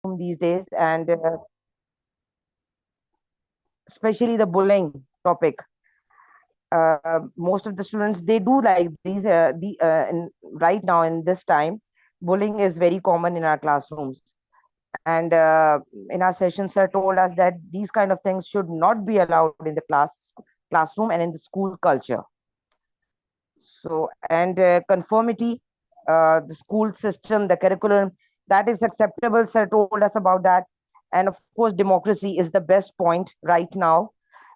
these days, and especially the bullying topic. Most of the students, they do like these right now in this time, bullying is very common in our classrooms. And in our session, sir told us that these kind of things should not be allowed in the classroom and in the school culture. So, and conformity, the school system, the curriculum, that is acceptable. Sir told us about that. And of course, democracy is the best point right now,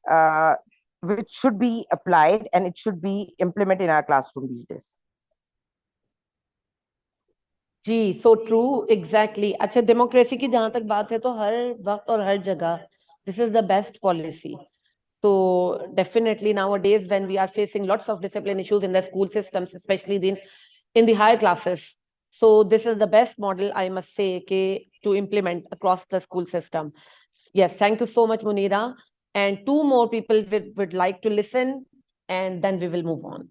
uh, which should be applied and it should be implemented in our classroom these days. जी, so true, exactly. अच्छा, democracy की जहां तक बात है तो हर वक्त और हर जगह this is the best policy. So definitely nowadays when we are facing lots of discipline issues in the school systems, especially in the higher classes, so this is the best model, I must say, to implement across the school system. Yes, thank you so much, Munira. And two more people would like to listen, and then we will move on.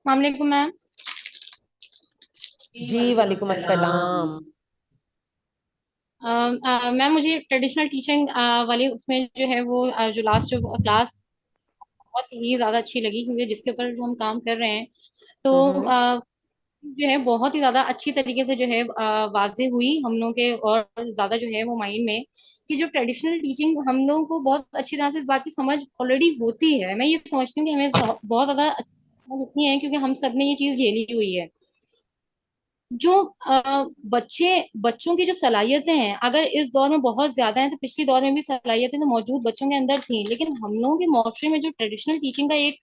वालेकुम ma'am. जी, वालेकुम अस्सलाम। Ma'am मुझे traditional teaching वाले उसमें जो है वो जो लास्ट क्लास बहुत ही ज्यादा अच्छी लगी, क्योंकि जिसके ऊपर जो हम काम कर रहे हैं तो हम्म। जो है बहुत ही ज्यादा अच्छी तरीके से जो है वाज़ेह हुई हम लोग के, और ज्यादा जो है वो माइंड में कि जो ट्रेडिशनल टीचिंग हम लोगों को बहुत अच्छी तरह से इस बात की समझ ऑलरेडी होती है। मैं ये समझती हूँ कि हमें बहुत ज्यादा होती है, क्योंकि हम सब ने ये चीज झेली हुई है। जो बच्चों की जो सलाहियतें हैं, अगर इस दौर में बहुत ज्यादा हैं तो पिछले दौर में भी सलाहियतें तो मौजूद बच्चों के अंदर थी, लेकिन हम लोगों के माशरे में जो ट्रेडिशनल टीचिंग का एक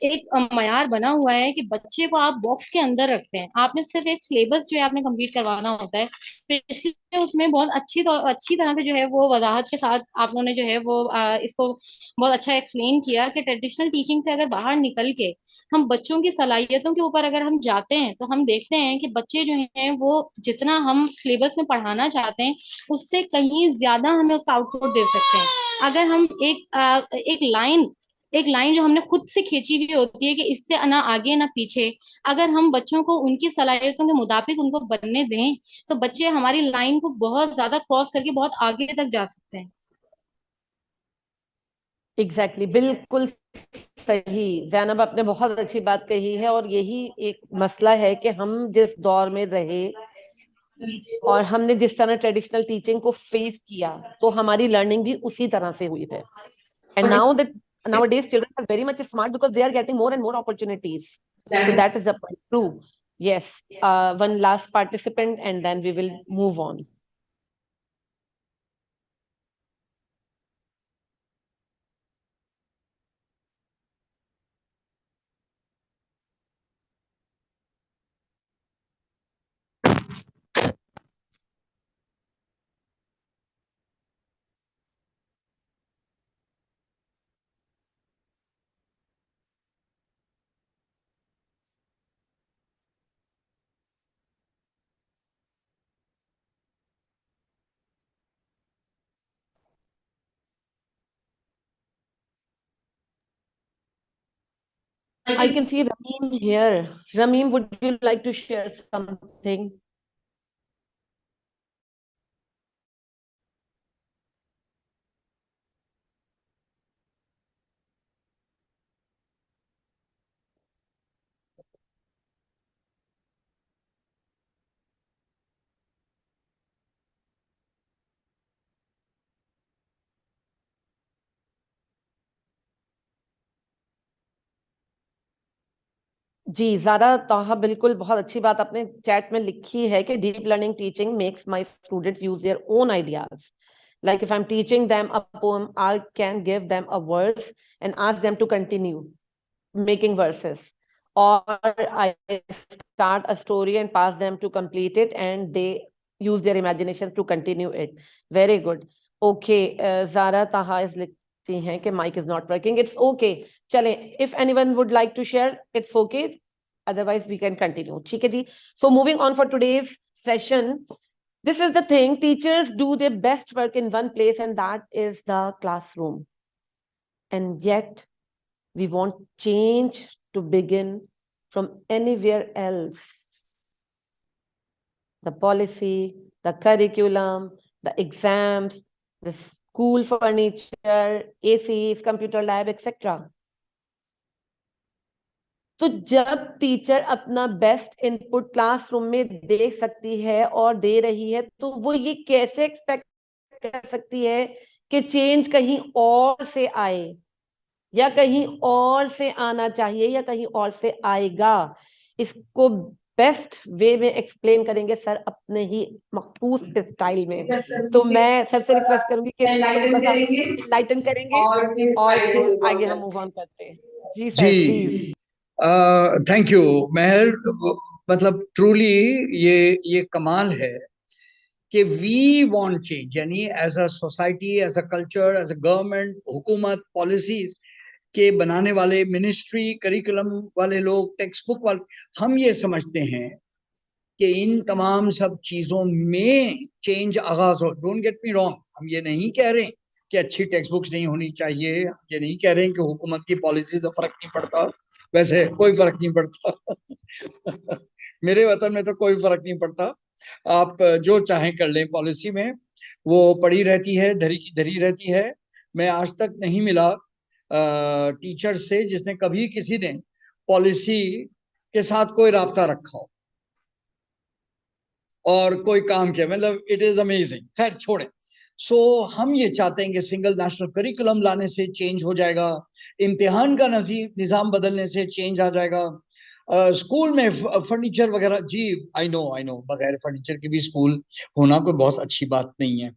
एक मयार बना हुआ है कि बच्चे को आप बॉक्स के अंदर रखते हैं, आपने सिर्फ एक सिलेबस जो है आपने कंप्लीट करवाना होता है। पिछले उसमें बहुत अच्छी तरह से जो है वो वजाहत के साथ आप लोगों ने जो है वो इसको बहुत अच्छा एक्सप्लेन किया कि ट्रेडिशनल टीचिंग से अगर बाहर निकल के हम बच्चों की सलाहियतों के ऊपर अगर हम जाते हैं तो हम देखते हैं कि बच्चे जो हैं वो जितना हम सिलेबस में पढ़ाना चाहते हैं उससे कहीं ज्यादा हमें उसका आउटपुट दे सकते हैं। अगर हम एक लाइन जो हमने खुद से खींची हुई होती है कि इससे ना आगे ना पीछे, अगर हम बच्चों को उनकी सलाहियतों के मुताबिक उनको बनने दें तो बच्चे हमारी लाइन को बहुत ज्यादा क्रॉस करके बहुत आगे तक जा सकते हैं। एग्जैक्टली, बिल्कुल सही। जैनब, आपने बहुत अच्छी बात कही है, और यही एक मसला है कि हम जिस दौर में रहे और हमने जिस तरह ट्रेडिशनल टीचिंग को फेस किया तो हमारी लर्निंग भी उसी तरह से हुई है। And now that nowadays children are very much smart because they are getting more and more opportunities, so that is the point. True. Yes. One last participant and then we will move on. I can see Rameem here. Rameem, would you like to share something? जी, ज़ारा ताहा, बिल्कुल बहुत अच्छी बात आपने chat में लिखी है कि deep learning teaching makes my students use their own ideas. Like if I'm teaching them a poem, I can give them a verse and ask them to continue making verses. or I start a story and pass them to complete it, and they use their imagination to continue it. Very good. Okay, Zara Taha is लिखती हैं कि mic is not working. It's okay. चलें, if anyone would like to share, it's okay. Otherwise, we can continue. ठीक है जी. So moving on for today's session, this is the thing. Teachers do their best work in one place, and that is the classroom. And yet, we want change to begin from anywhere else. The policy, the curriculum, the exams, the school furniture, ACs, computer lab, etc. तो जब teacher अपना best input classroom में दे सकती है और दे रही है, तो वो ये कैसे एक्सपेक्ट कर सकती है कि चेंज कहीं और से आए, या कहीं और से आना चाहिए, या कहीं और से आएगा? इसको बेस्ट वे में एक्सप्लेन करेंगे सर अपने ही मखसूस स्टाइल में. तो मैं सर से रिक्वेस्ट करूंगी कि एनलाइटन करेंगे और फिर आगे हम मूव ऑन करते हैं. जी sir, please. Thank you Mehar. मतलब ट्रूली ये कमाल है कि वी वांट चेंज, यानी as a society, as a culture, as a government, हुकूमत, पॉलिसीज के बनाने वाले, मिनिस्ट्री, करिकुलम वाले लोग, टेक्स्ट बुक वाले, हम ये समझते हैं कि इन तमाम सब चीज़ों में चेंज आगाज हो. डोंट गेट मी रॉन्ग, हम ये नहीं कह रहे कि अच्छी टेक्स्ट बुक्स नहीं होनी चाहिए, ये नहीं कह रहे हैं कि हुकूमत की पॉलिसी से फर्क नहीं पड़ता. वैसे कोई फर्क नहीं पड़ता. मेरे वतन में तो कोई फर्क नहीं पड़ता. आप जो चाहें कर लें पॉलिसी में, वो पड़ी रहती है, धरी की धरी रहती है. मैं आज तक नहीं मिला टीचर से जिसने कभी किसी ने पॉलिसी के साथ कोई राब्ता रखा हो और कोई काम किया. मतलब इट इज अमेजिंग. खैर छोड़े. सो हम ये चाहते हैं कि सिंगल नेशनल करिकुलम लाने से चेंज हो जाएगा, इम्तिहान का निज़ाम बदलने से चेंज आ जाएगा, स्कूल में फर्नीचर वगैरह. जी आई नो बगैर फर्नीचर के भी स्कूल होना कोई बहुत अच्छी बात नहीं है.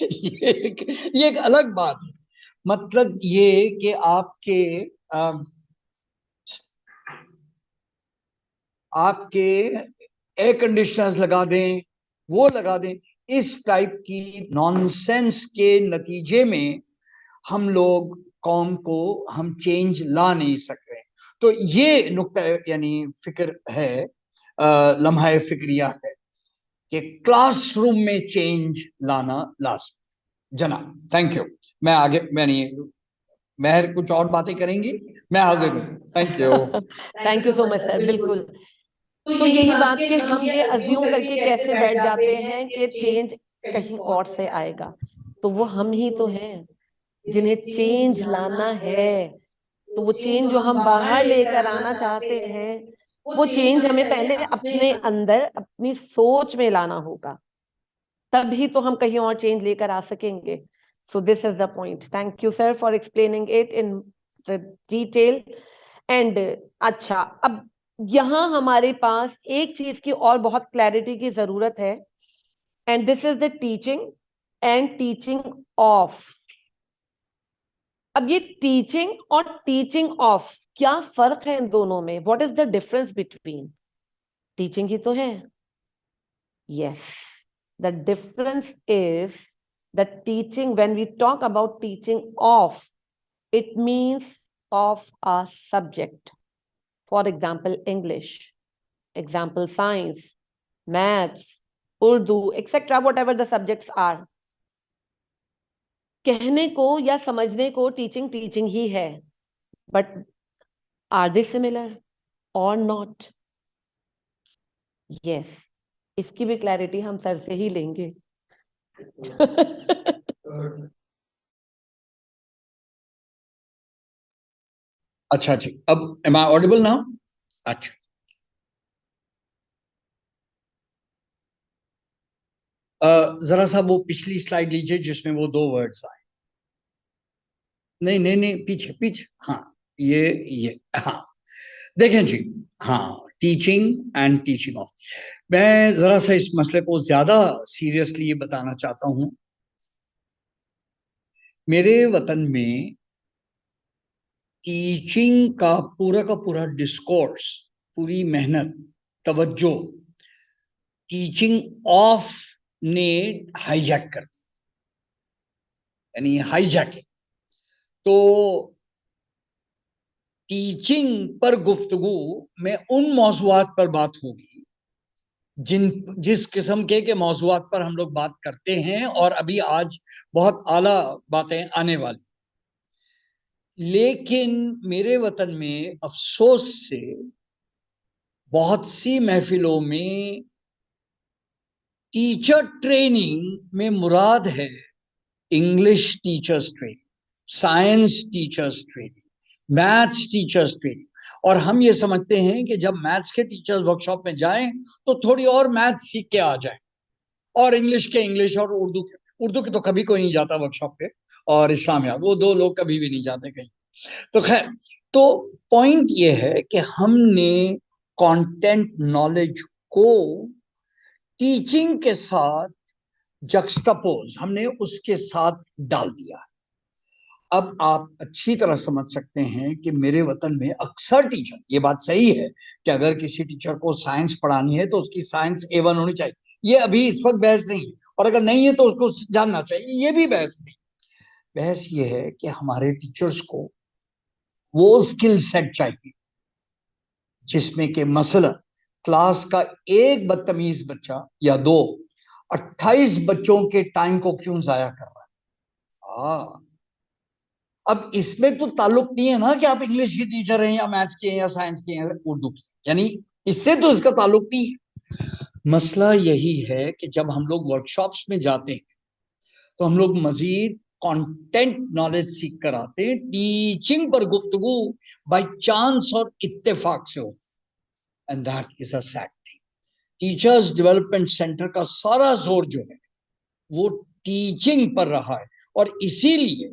ये एक अलग बात है. मतलब ये कि आपके एयर कंडीशनर्स लगा दें, वो लगा दें, इस टाइप की नॉनसेंस के नतीजे में हम लोग कौम को हम चेंज ला नहीं सक रहे. तो ये नुक्ता यानी फिक्र है, लम्हा फिक्रिया है कि क्लासरूम में चेंज लाना लास्ट. जनाब थैंक यू. मैं आगे मेहर कुछ और बातें करेंगी, मैं हाजिर हूँ. Thank you. Thank you so much sir. बिल्कुल. तो यही बात कि हम ये अज्यूम करके कैसे बैठ जाते हैं कि चेंज कहीं और से आएगा. तो वो हम ही तो हैं जिन्हें चेंज लाना है. तो वो चेंज जो हम बाहर लेकर आना चाहते हैं, वो चेंज हमें पहले अपने अंदर, अपनी सोच में लाना होगा. तभी तो हम कहीं और चेंज लेकर आ सकेंगे. So this is the point. Thank you sir for explaining it in the detail. And अच्छा, अब यहाँ हमारे पास एक चीज की और बहुत क्लैरिटी की जरूरत है, and this is the teaching and teaching of. अब ये टीचिंग और टीचिंग ऑफ, क्या फर्क है इन दोनों में? What is the difference between? Teaching ही तो है. Yes, the difference is the teaching. When we talk about teaching of, it means of a subject. For example, English, example science, maths, Urdu, etc., whatever the subjects are. कहने को या समझने को teaching teaching ही है, but are they similar और not? Yes, इसकी भी clarity हम सर से ही लेंगे. अच्छा जी, अब एम आई ऑडिबल नाउ? अच्छा, जरा सा वो पिछली स्लाइड लीजिए जिसमें वो 2 वर्ड्स आए. नहीं, पीछे पीछे. हाँ, ये हाँ देखें जी. हाँ, टीचिंग एंड टीचिंग ऑफ. मैं जरा सा इस मसले को ज्यादा सीरियसली ये बताना चाहता हूं. मेरे वतन में टीचिंग का पूरा डिस्कोर्स, पूरी मेहनत, तवज्जो टीचिंग ऑफ ने हाईजैक कर दी, यानी हाईजैकिंग। तो टीचिंग पर गुफ्तगू में उन मौजुआत पर बात होगी जिस किस्म के मौजुआत पर हम लोग बात करते हैं, और अभी आज बहुत आला बातें आने वाली। लेकिन मेरे वतन में अफसोस से बहुत सी महफिलों में टीचर ट्रेनिंग में मुराद है English teachers training, science teachers training, maths teachers training. और हम ये समझते हैं कि जब मैथ्स के टीचर्स वर्कशॉप में जाएं तो थोड़ी और मैथ्स सीख के आ जाएं, और इंग्लिश के इंग्लिश और उर्दू के तो कभी कोई नहीं जाता वर्कशॉप पे, और इस्लामियात वो दो लोग कभी भी नहीं जाते कहीं। तो खैर, तो पॉइंट ये है कि हमने कंटेंट नॉलेज को टीचिंग के साथ जक्सटापोज, हमने उसके साथ डाल दिया। अब आप अच्छी तरह समझ सकते हैं कि मेरे वतन में अक्सर टीचर, ये बात सही है कि अगर किसी टीचर को साइंस पढ़ानी है तो उसकी साइंस A1 होनी चाहिए, ये अभी इस वक्त बहस नहीं है, और अगर नहीं है तो उसको जानना चाहिए, ये भी बहस नहीं। बहस ये है कि हमारे टीचर्स को वो स्किल सेट चाहिए जिसमें कि मसलन क्लास का एक बदतमीज बच्चा या दो 28 बच्चों के टाइम को क्यों जाया कर रहा है। अब इसमें तो ताल्लुक नहीं है ना कि आप इंग्लिश की टीचर हैं या मैथ्स की हैं या साइंस की हैं उर्दू की, यानी इससे तो इसका ताल्लुक नहीं है। मसला यही है कि जब हम लोग वर्कशॉप्स में जाते हैं तो हम लोग मजीद कंटेंट नॉलेज सीख कर आते हैं, टीचिंग पर गुफ्तगू बाय चांस और इत्तेफाक से होती है, and that is a sad thing. Teachers development centre का सारा जोर जो है वो टीचिंग पर रहा है, और इसीलिए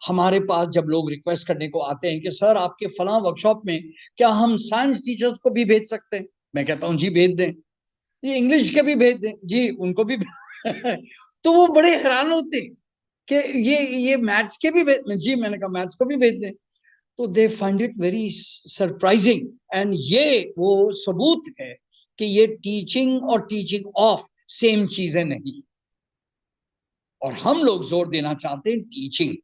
हमारे पास जब लोग रिक्वेस्ट करने को आते हैं कि सर आपके फलां वर्कशॉप में क्या हम साइंस टीचर्स को भी भेज सकते हैं, मैं कहता हूं जी भेज दें, ये इंग्लिश के भी भेज दें जी, उनको भी तो वो बड़े हैरान होते हैं कि ये मैथ्स के भी भेज जी, मैंने कहा मैथ्स को भी भेज दें, तो they find it very surprising. And ये वो सबूत है कि ये टीचिंग और टीचिंग ऑफ सेम चीजें नहीं, और हम लोग जोर देना चाहते हैं टीचिंग।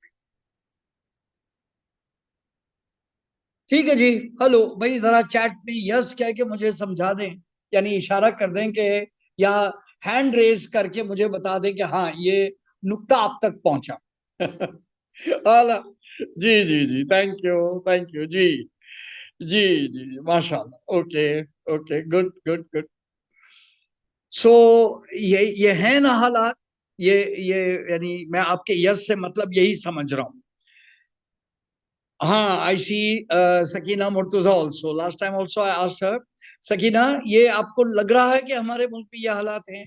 ठीक है जी, हेलो भाई, जरा चैट में यस कह के मुझे समझा दें, यानी इशारा कर दें कि, या हैंड रेज करके मुझे बता दें कि हाँ ये नुक्ता आप तक पहुंचा। हाला, जी जी जी, थैंक यू जी, जी जी माशाल्लाह, okay okay, good good good. So ये है ना हालात, ये यानी मैं आपके यस से मतलब यही समझ रहा हूँ। हाँ, I see Sakina Murtaza also, last time also I asked her, Sakina ये आपको लग रहा है कि हमारे मुल्क में ये हालात हैं?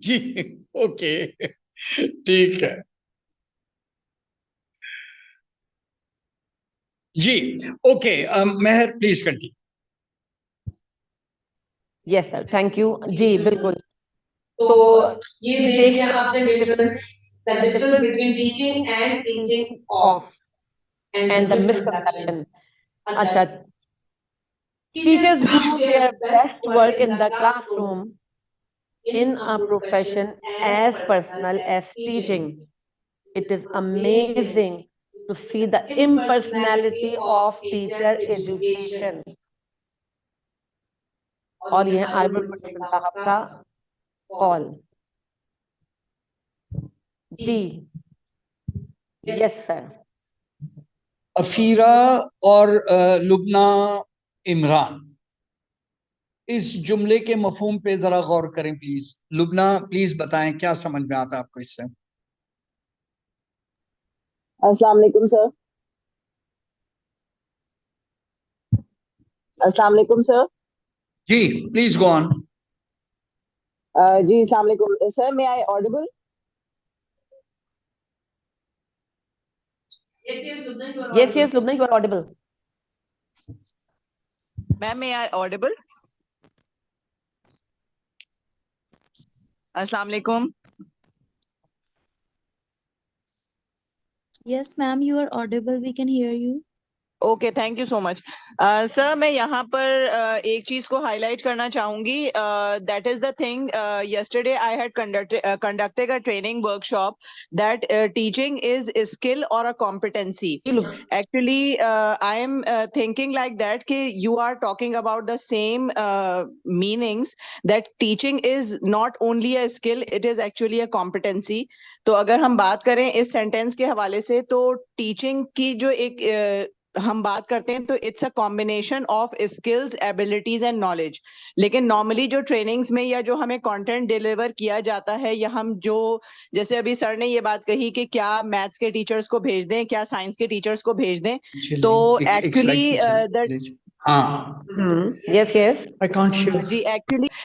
जी, ओके, ठीक है जी, okay, Meher please continue. Yes sir, thank you जी, बिल्कुल। तो ये ये देख देख लिया लिया आपने आपने difference, the the difference difference between between teaching and teaching teaching of of and the and the misconception. Misconception. अच्छा, अच्छा, teachers teachers do do their their best best work work in in the the classroom classroom in in a a profession profession as as personal personal as as teaching. teaching. It It is is amazing amazing to to see see the the impersonality impersonality of of teacher teacher education. education. और और यह यह आइबुल आइबुल भट्ट भट्ट साहब साहब का का call. Call. जी, जी, yes sir. Afira और लुबना इमरान, इस जुमले के मफहूम पे जरा गौर करें प्लीज। लुबना प्लीज बताएं क्या समझ में आता है आपको इससे। अस्सलाम वालेकुम सर। अस्सलाम वालेकुम सर। जी प्लीज गो ऑन। जी अस्सलाम वालेकुम sir, may I audible? Yes, yes, Lubna, you are audible. Ma'am, may I audible? Assalamu alaikum. Yes, ma'am, you are audible. We can hear you. Okay, thank you so much sir. मैं यहाँ पर एक चीज को highlight करना चाहूंगी। That is the thing, yesterday I had conducted a training workshop that teaching is a skill or a competency. Actually, I am thinking like that कि you are talking about the same meanings, that teaching is not only a skill, it is actually a competency. तो अगर हम बात करें इस sentence के हवाले से, तो टीचिंग की जो एक हम बात करते हैं, तो it's a combination of skills, abilities and knowledge. लेकिन नॉर्मली जो ट्रेनिंग्स में या जो हमें कंटेंट डिलीवर किया जाता है, या हम जो, जैसे अभी सर ने ये बात कही कि क्या मैथ्स के टीचर्स को भेज दें, क्या साइंस के टीचर्स को भेज दें, तो एक्चुअली हाँ, yes yes, I can't hear. जी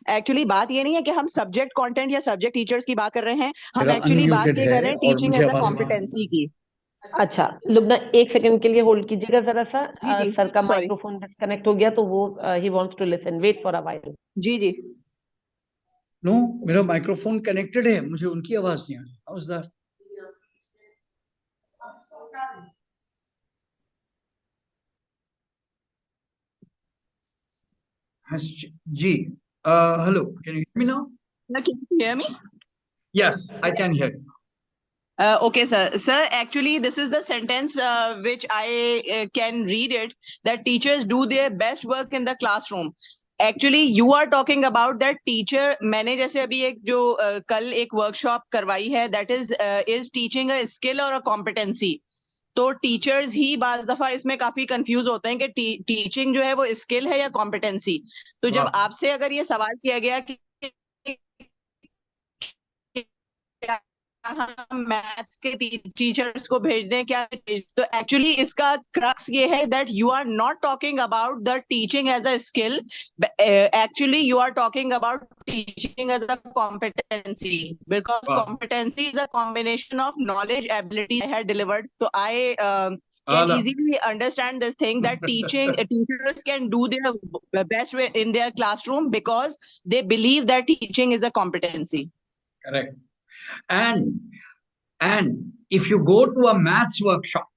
एक्चुअली बात ये नहीं है कि हम सब्जेक्ट कंटेंट या सब्जेक्ट टीचर्स की बात कर रहे हैं, हम मेरा एक्चुअली बात unmuted ये कर है रहे हैं और टीचिंग मुझे एज अ आवाज नहीं आ रही। कॉम्पिटेंसी की। अच्छा लुबना, एक सेकंड के लिए होल्ड कीजिएगा जरा सा। जी, सर का सॉरी। माइक्रोफोन डिस्कनेक्ट हो गया, तो वो ही wants to listen, wait for a while. जी जी। नो, मेरा माइक्रोफोन कनेक्टेड है, मुझे उनकी आवाज नहीं आ रही। How is that? जी, hello, can you hear me now? Can you hear me? Yes, I can hear you. Okay, sir. Sir, actually, this is the sentence which I can read it, that teachers do their best work in the classroom. Actually, you are talking about that teacher. मैंने जैसे अभी एक जो कल एक workshop करवाई है, that is teaching a skill or a competency. तो टीचर्स ही बाज दफा इसमें काफी कंफ्यूज होते हैं कि टीचिंग जो है वो स्किल है या कॉम्पिटेंसी। तो जब आपसे अगर ये सवाल किया गया कि हम मैथ्स के टीचर्स को भेज दें क्या, तो एक्चुअली इसका क्रक्स ये है that you are not talking about the teaching as a skill, actually you are talking about teaching as a competency, because competency is a combination of knowledge, ability I had delivered. तो I can easily understand this thing, that teachers can do their best way in their classroom because they believe that teaching is a competency. Correct. And if you go to a maths workshop,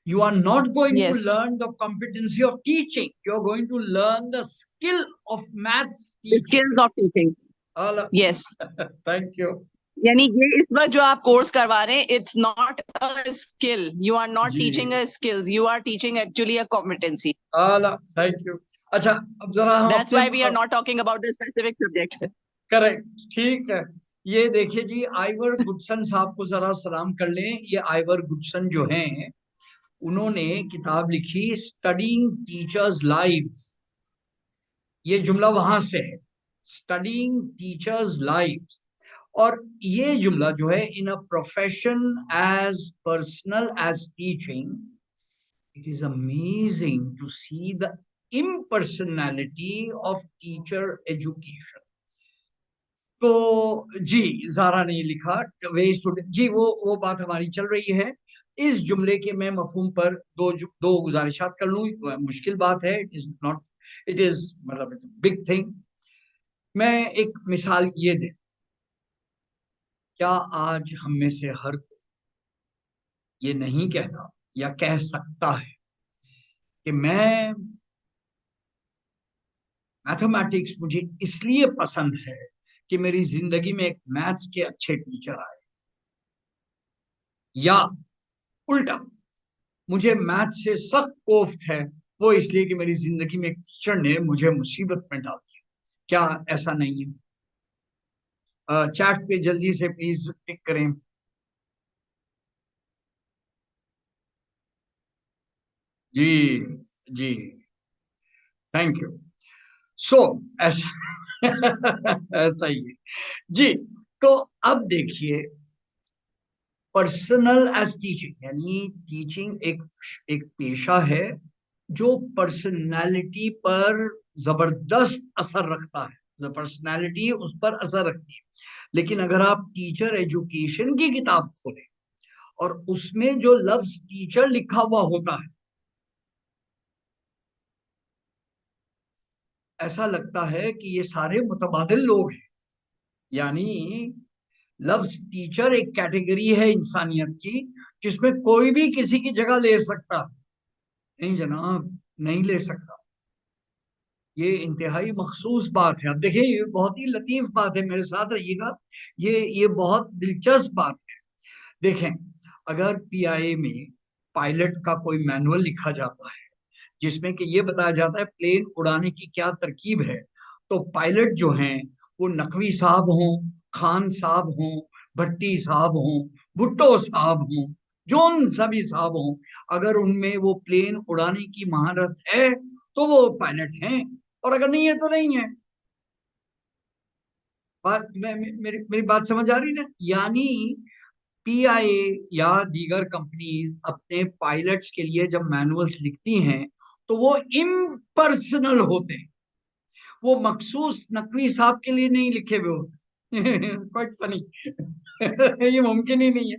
you are not going to learn the competency of teaching. You are going to learn the skill of maths teaching. Skills of teaching. Yes. Thank you. यानी ये इस वक्त जो आप course करवा रहे हैं, it's not a skill, you are not teaching a skills, you are teaching actually a competency. Thank you. अच्छा, अब जरा हम that's why we are not talking about the specific subject. Correct, ठीक है। ये देखिए जी, आइवर गुडसन साहब को जरा सलाम कर लें। ये आइवर गुडसन जो हैं, उन्होंने किताब लिखी स्टडीइंग टीचर्स लाइव्स। ये जुमला वहां से है, स्टडीइंग टीचर्स लाइव्स। और ये जुमला जो है, in a profession as personal as teaching, it is amazing to see the impersonality of teacher education. तो जी, जारा ने लिखा वे स्टूडेंट जी, वो बात हमारी चल रही है। इस जुमले के मैं मफहूम पर दो गुजारिशात कर लूं। मुश्किल बात है, it is not, it is मतलब इट्स बिग थिंग। मैं एक मिसाल ये दे, क्या आज हम में से हर कोई ये नहीं कहता या कह सकता है कि मैं मैथमेटिक्स मुझे इसलिए पसंद है कि मेरी जिंदगी में एक मैथ्स के अच्छे टीचर आए, या उल्टा, मुझे मैथ्स से सख्त कोफ्त है वो इसलिए कि मेरी जिंदगी में एक टीचर ने मुझे मुसीबत में डाल दिया। क्या ऐसा नहीं है? चैट पे जल्दी से प्लीज टिक करें। जी जी, थैंक यू। सो ऐसा ऐसा ही है जी। तो अब देखिए, पर्सनल एज टीचिंग, यानी टीचिंग एक पेशा है जो पर्सनालिटी पर जबरदस्त असर रखता है। पर्सनालिटी उस पर असर रखती है। लेकिन अगर आप टीचर एजुकेशन की किताब खोलें और उसमें जो लफ्ज टीचर लिखा हुआ होता है, ऐसा लगता है कि ये सारे मुतबादिल लोग हैं। यानी लफ्ज टीचर एक कैटेगरी है इंसानियत की, जिसमें कोई भी किसी की जगह ले सकता? नहीं जनाब, नहीं ले सकता। ये इंतहाई मखसूस बात है। अब देखिए, ये बहुत ही लतीफ बात है, मेरे साथ रहिएगा, ये बहुत दिलचस्प बात है। देखें, अगर पीआईए में पायलट का कोई मैनुअल लिखा जाता है जिसमें कि ये बताया जाता है प्लेन उड़ाने की क्या तरकीब है, तो पायलट जो हैं वो नकवी साहब हों, खान साहब हों, भट्टी साहब हों, भुट्टो साहब हों, जोन सभी साहब हों, अगर उनमें वो प्लेन उड़ाने की महारत है तो वो पायलट हैं, और अगर नहीं है तो नहीं है। मेरी मेरी बात समझ आ रही ना? यानी पीआईए या दीगर कंपनीज अपने पायलट्स के लिए जब मैनुअल्स लिखती हैं तो वो इम्पर्सनल होते हैं, वो मखसूस नकवी साहब के लिए नहीं लिखे हुए होते। Quite funny. ये मुमकिन ही नहीं है।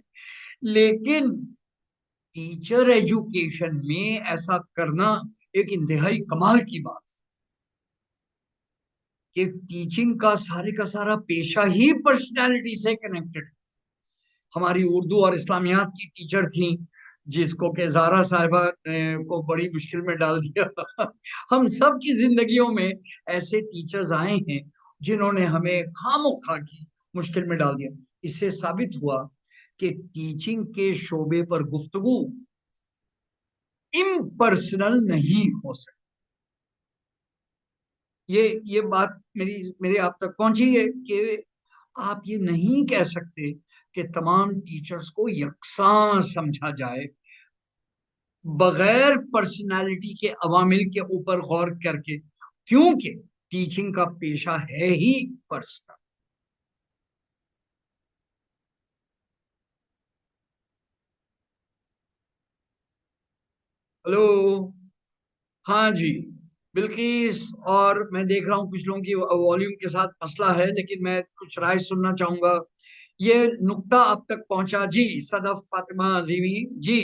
लेकिन टीचर एजुकेशन में ऐसा करना एक इंतहाई कमाल की बात है कि टीचिंग का सारा पेशा ही पर्सनालिटी से कनेक्टेड। हमारी उर्दू और इस्लामियात की टीचर थी, जिसको के ज़ारा साहिबा को बड़ी मुश्किल में डाल दिया। हम सब की जिंदगियों में ऐसे टीचर्स आए हैं जिन्होंने हमें खामोखा की मुश्किल में डाल दिया। इससे साबित हुआ कि टीचिंग के शोबे पर गुफ्तगू इम्पर्सनल नहीं हो सकती। ये बात मेरी आप तक पहुंची है कि आप ये नहीं कह सकते कि तमाम टीचर्स को यकसां समझा जाए बगैर पर्सनालिटी के अवामिल के ऊपर गौर करके, क्योंकि टीचिंग का पेशा है ही पर्सनल। हेलो, हाँ जी बिल्किस। और मैं देख रहा हूँ कुछ लोगों की वॉल्यूम के साथ मसला है, लेकिन मैं कुछ राय सुनना चाहूंगा। ये नुक्ता आप तक पहुंचा जी? सदफ फातिमा अजीमी जी।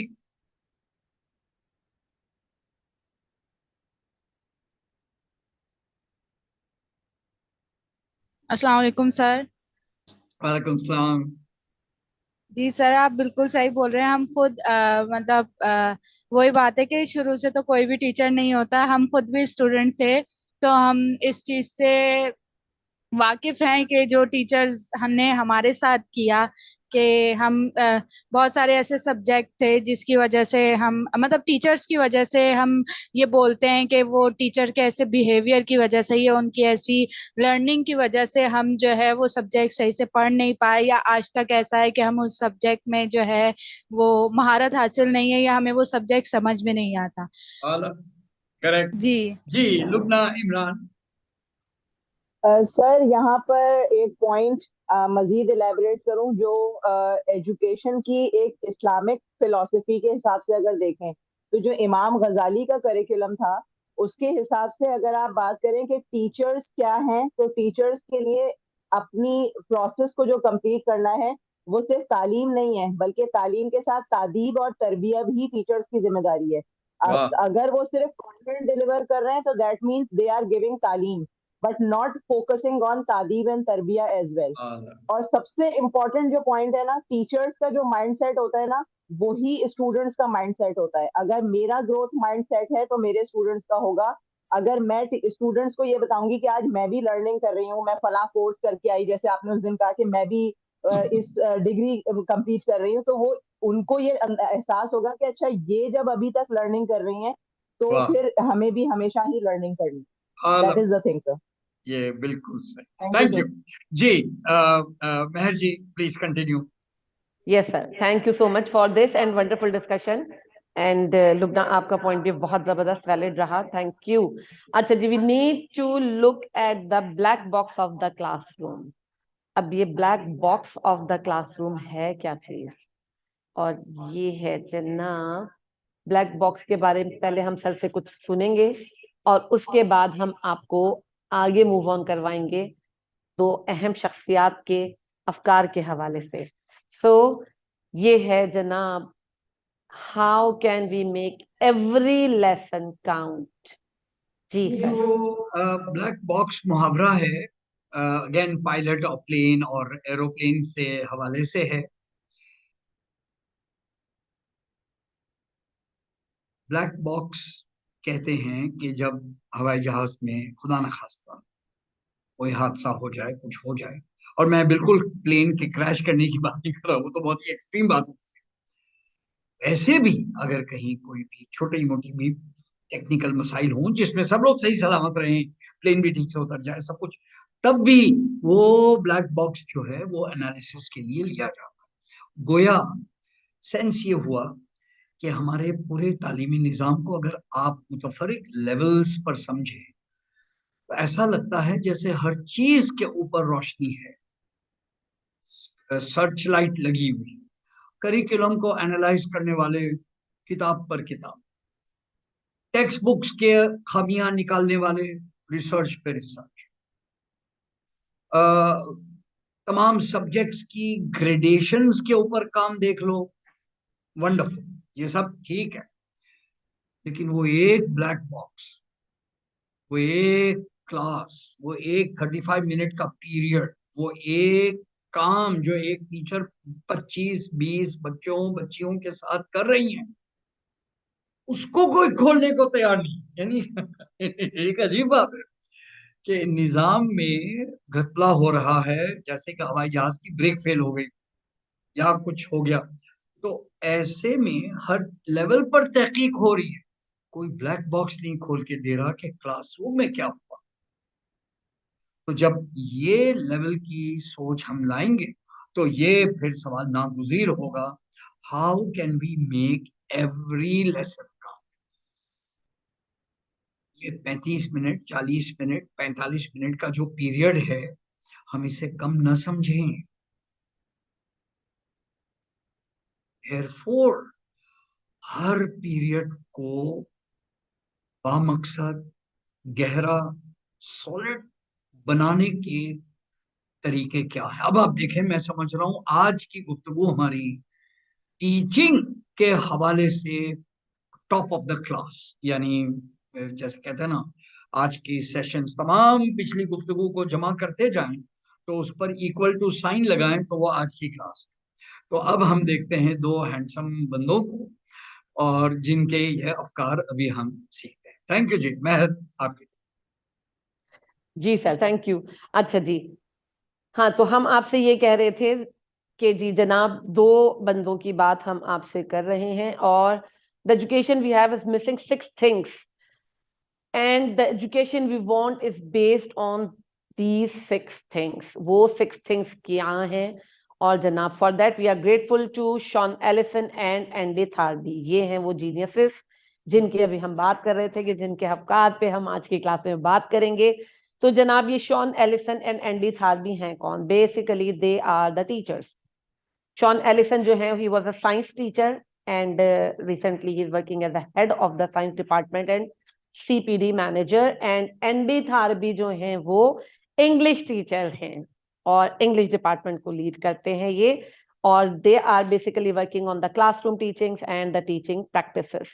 अस्सलाम वालेकुम सर। वालेकुम सलाम। जी सर, आप बिल्कुल सही बोल रहे हैं। हम खुद मतलब वही बात है कि शुरू से तो कोई भी टीचर नहीं होता, हम खुद भी स्टूडेंट थे, तो हम इस चीज से वाकिफ हैं कि जो टीचर्स हमने हमारे साथ किया कि हम बहुत सारे ऐसे सब्जेक्ट थे जिसकी वजह से हम मतलब टीचर्स की वजह से हम ये बोलते हैं कि वो टीचर के ऐसे बिहेवियर की वजह से या उनकी ऐसी लर्निंग की वजह से हम जो है वो सब्जेक्ट सही से पढ़ नहीं पाए, या आज तक ऐसा है कि हम उस सब्जेक्ट में जो है वो महारत हासिल नहीं है, या हमें वो सब्जेक्ट समझ में नहीं आता। करेक्ट जी जी। लुबना इमरान। सर यहाँ पर एक पॉइंट मजीद इलेबरेट करूं, जो एजुकेशन की एक इस्लामिक फिलॉसफी के हिसाब से अगर देखें तो जो इमाम गजाली का करिकुलम था उसके हिसाब से अगर आप बात करें कि टीचर्स क्या हैं, तो टीचर्स के लिए अपनी प्रोसेस को जो कंप्लीट करना है वो सिर्फ तालीम नहीं है, बल्कि तालीम के साथ तादीब और तरबिया भी टीचर्स की जिम्मेदारी है। अगर वो सिर्फ कंटेंट डिलीवर कर रहे हैं तो that means they are giving तालीम, बट नॉट फोकसिंग ऑन तादीब एंड तरबिया एज वेल। और सबसे इम्पोर्टेंट जो पॉइंट है ना, टीचर्स का जो माइंडसेट होता है ना, वही स्टूडेंट्स का माइंडसेट होता है। अगर मेरा ग्रोथ माइंडसेट है तो मेरे स्टूडेंट्स का होगा। अगर मैं स्टूडेंट्स को ये बताऊंगी कि आज मैं भी लर्निंग कर रही हूँ, मैं फला कोर्स करके आई, जैसे आपने उस दिन कहा कि मैं भी इस डिग्री कंप्लीट कर रही हूँ, तो वो उनको ये एहसास होगा कि अच्छा ये जब अभी तक लर्निंग कर रही हैं तो फिर हमें भी हमेशा ही लर्निंग करनी। That is the thing sir. ये बिल्कुल सही। थैंक थैंक यू यू जी। Mehar ji please continue. Yes, sir. Thank you so much for this and wonderful discussion. And Lubna, आपका point भी बहुत जबरदस्त valid रहा. Thank you. अच्छा जी, we need to look at the black box of the classroom. अब ये black box of the classroom है क्या चीज? और ये है जनाब ब्लैक बॉक्स के बारे में पहले हम सर से कुछ सुनेंगे और उसके बाद हम आपको आगे मूव ऑन करवाएंगे दो अहम शख्सियात के अफकार के हवाले से। सो ये है जनाब, how can we make every lesson count. जी सर। ब्लैक बॉक्स मुहावरा है, अगेन पायलट और प्लेन और एरोप्लेन से हवाले से है। ब्लैक बॉक्स कहते हैं कि जब हवाई जहाज में खुदा न खास्ता कोई हादसा हो जाए, कुछ हो जाए, और मैं बिल्कुल प्लेन के क्रैश करने की बात नहीं कर रहा हूँ, वो तो बहुत ही एक्सट्रीम बात होती है। ऐसे भी अगर कहीं कोई भी छोटी मोटी भी टेक्निकल मसाइल हों जिसमें सब लोग सही सलामत रहें, प्लेन भी ठीक से उतर जाए, सब कुछ, तब भी वो ब्लैक बॉक्स जो है वो एनालिसिस के लिए लिया जाता है। गोया सेंस ये हुआ कि हमारे पूरे तालीमी निज़ाम को अगर आप मुतफरिक लेवल्स पर समझें तो ऐसा लगता है जैसे हर चीज के ऊपर रोशनी है, सर्च लाइट लगी हुई, करिकुलम को एनालाइज करने वाले किताब पर किताब, टेक्स्ट बुक्स के खामियां निकालने वाले रिसर्च पे रिसर्च, तमाम सब्जेक्ट्स की ग्रेडेशंस के ऊपर काम देख लो, वंडरफुल, ये सब ठीक है। लेकिन वो एक ब्लैक बॉक्स, वो एक क्लास, वो एक 35 मिनट का पीरियड, वो एक काम जो एक टीचर 25-20 बच्चों बच्चियों के साथ कर रही हैं, उसको कोई खोलने को तैयार नहीं। यानी एक अजीब बात है कि निजाम में घपला हो रहा है, जैसे कि हवाई जहाज की ब्रेक फेल हो गई या कुछ हो गया, तो ऐसे में हर लेवल पर तहकीक हो रही है, कोई ब्लैक बॉक्स नहीं खोल के दे रहा कि क्लासरूम में क्या हुआ। तो जब ये लेवल की सोच हम लाएंगे तो ये फिर सवाल नागुज़ीर होगा, how can we make every lesson का, ये 35 मिनट, 40 मिनट, 45 मिनट का जो पीरियड है, हम इसे कम न समझें। Therefore, हर पीरियड को बामकसद, गहरा, सॉलिड बनाने के तरीके क्या है। अब आप देखें, मैं समझ रहा हूं आज की गुफ्तगू हमारी टीचिंग के हवाले से टॉप ऑफ द क्लास, यानी जैसे कहते हैं ना, आज की सेशंस तमाम पिछली गुफ्तगू को जमा करते जाएं तो उस पर इक्वल टू साइन लगाएं तो वो आज की क्लास। तो अब हम देखते हैं दो हैंडसम बंदों को और जिनके ये अफकार अभी हम सीखते हैं। थैंक यू जी, मैं आपकी। जी सर, थैंक यू। अच्छा जी, हाँ, तो हम आपसे ये कह रहे थे कि जी जनाब, दो बंदों की बात हम आपसे कर रहे हैं, और the education we have is missing 6 things, and the education we want is based on these 6 things. वो 6 थिंग्स क्या हैं? और जनाब, for that we are grateful to Shaun Allison and Andy Tharby. ये हैं वो जीनियसेस जिनकी अभी हम बात कर रहे थे कि जिनके हफ्कार पे हम आज की क्लास में बात करेंगे। तो जनाब, ये Shaun Allison and Andy Tharby हैं कौन? Basically they are the teachers. Shaun Allison जो है, he was a science teacher and recently he is working as the head of the science department and CPD manager. And Andy Tharby जो हैं वो English teacher हैं और English department को lead करते हैं ये, और they are basically working on the classroom teachings and the teaching practices.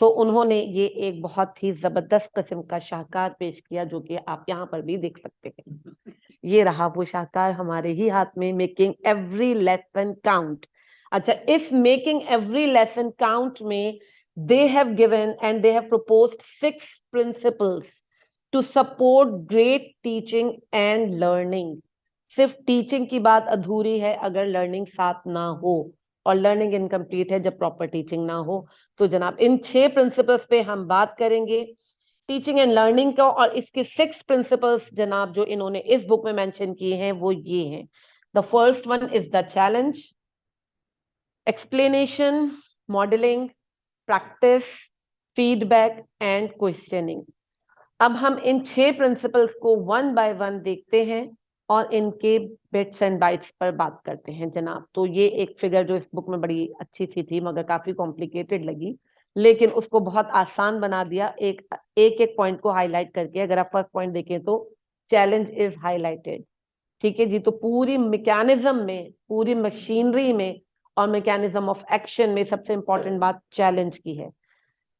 So उन्होंने ये एक बहुत ही जबरदस्त किस्म का शाहकार पेश किया जो कि आप यहाँ पर भी देख सकते हैं। ये रहा वो शाहकार हमारे ही हाथ में, मेकिंग एवरी लेसन काउंट। अच्छा, इस मेकिंग एवरी लेसन काउंट में they have given and they have proposed 6 principles to support great teaching and learning. सिर्फ टीचिंग की बात अधूरी है अगर लर्निंग साथ ना हो, और लर्निंग इनकम्प्लीट है जब प्रॉपर टीचिंग ना हो। तो जनाब, इन 6 प्रिंसिपल्स पे हम बात करेंगे टीचिंग एंड लर्निंग का, और इसके 6 प्रिंसिपल्स जनाब जो इन्होंने इस बुक में मेंशन किए हैं वो ये हैं। The first one is the challenge, explanation, modelling, practice, feedback and questioning. अब हम इन 6 प्रिंसिपल्स को वन बाय वन देखते हैं और इनके बिट्स एंड बाइट्स पर बात करते हैं जनाब। तो ये एक फिगर जो इस बुक में बड़ी अच्छी सी थी मगर काफी कॉम्प्लिकेटेड लगी, लेकिन उसको बहुत आसान बना दिया एक एक पॉइंट को हाईलाइट करके। अगर आप फर्स्ट पॉइंट देखें तो चैलेंज इज हाईलाइटेड, ठीक है जी। तो पूरी मैकेनिज्म में, पूरी मशीनरी में और मैकेनिज्म ऑफ एक्शन में सबसे इंपॉर्टेंट बात चैलेंज की है।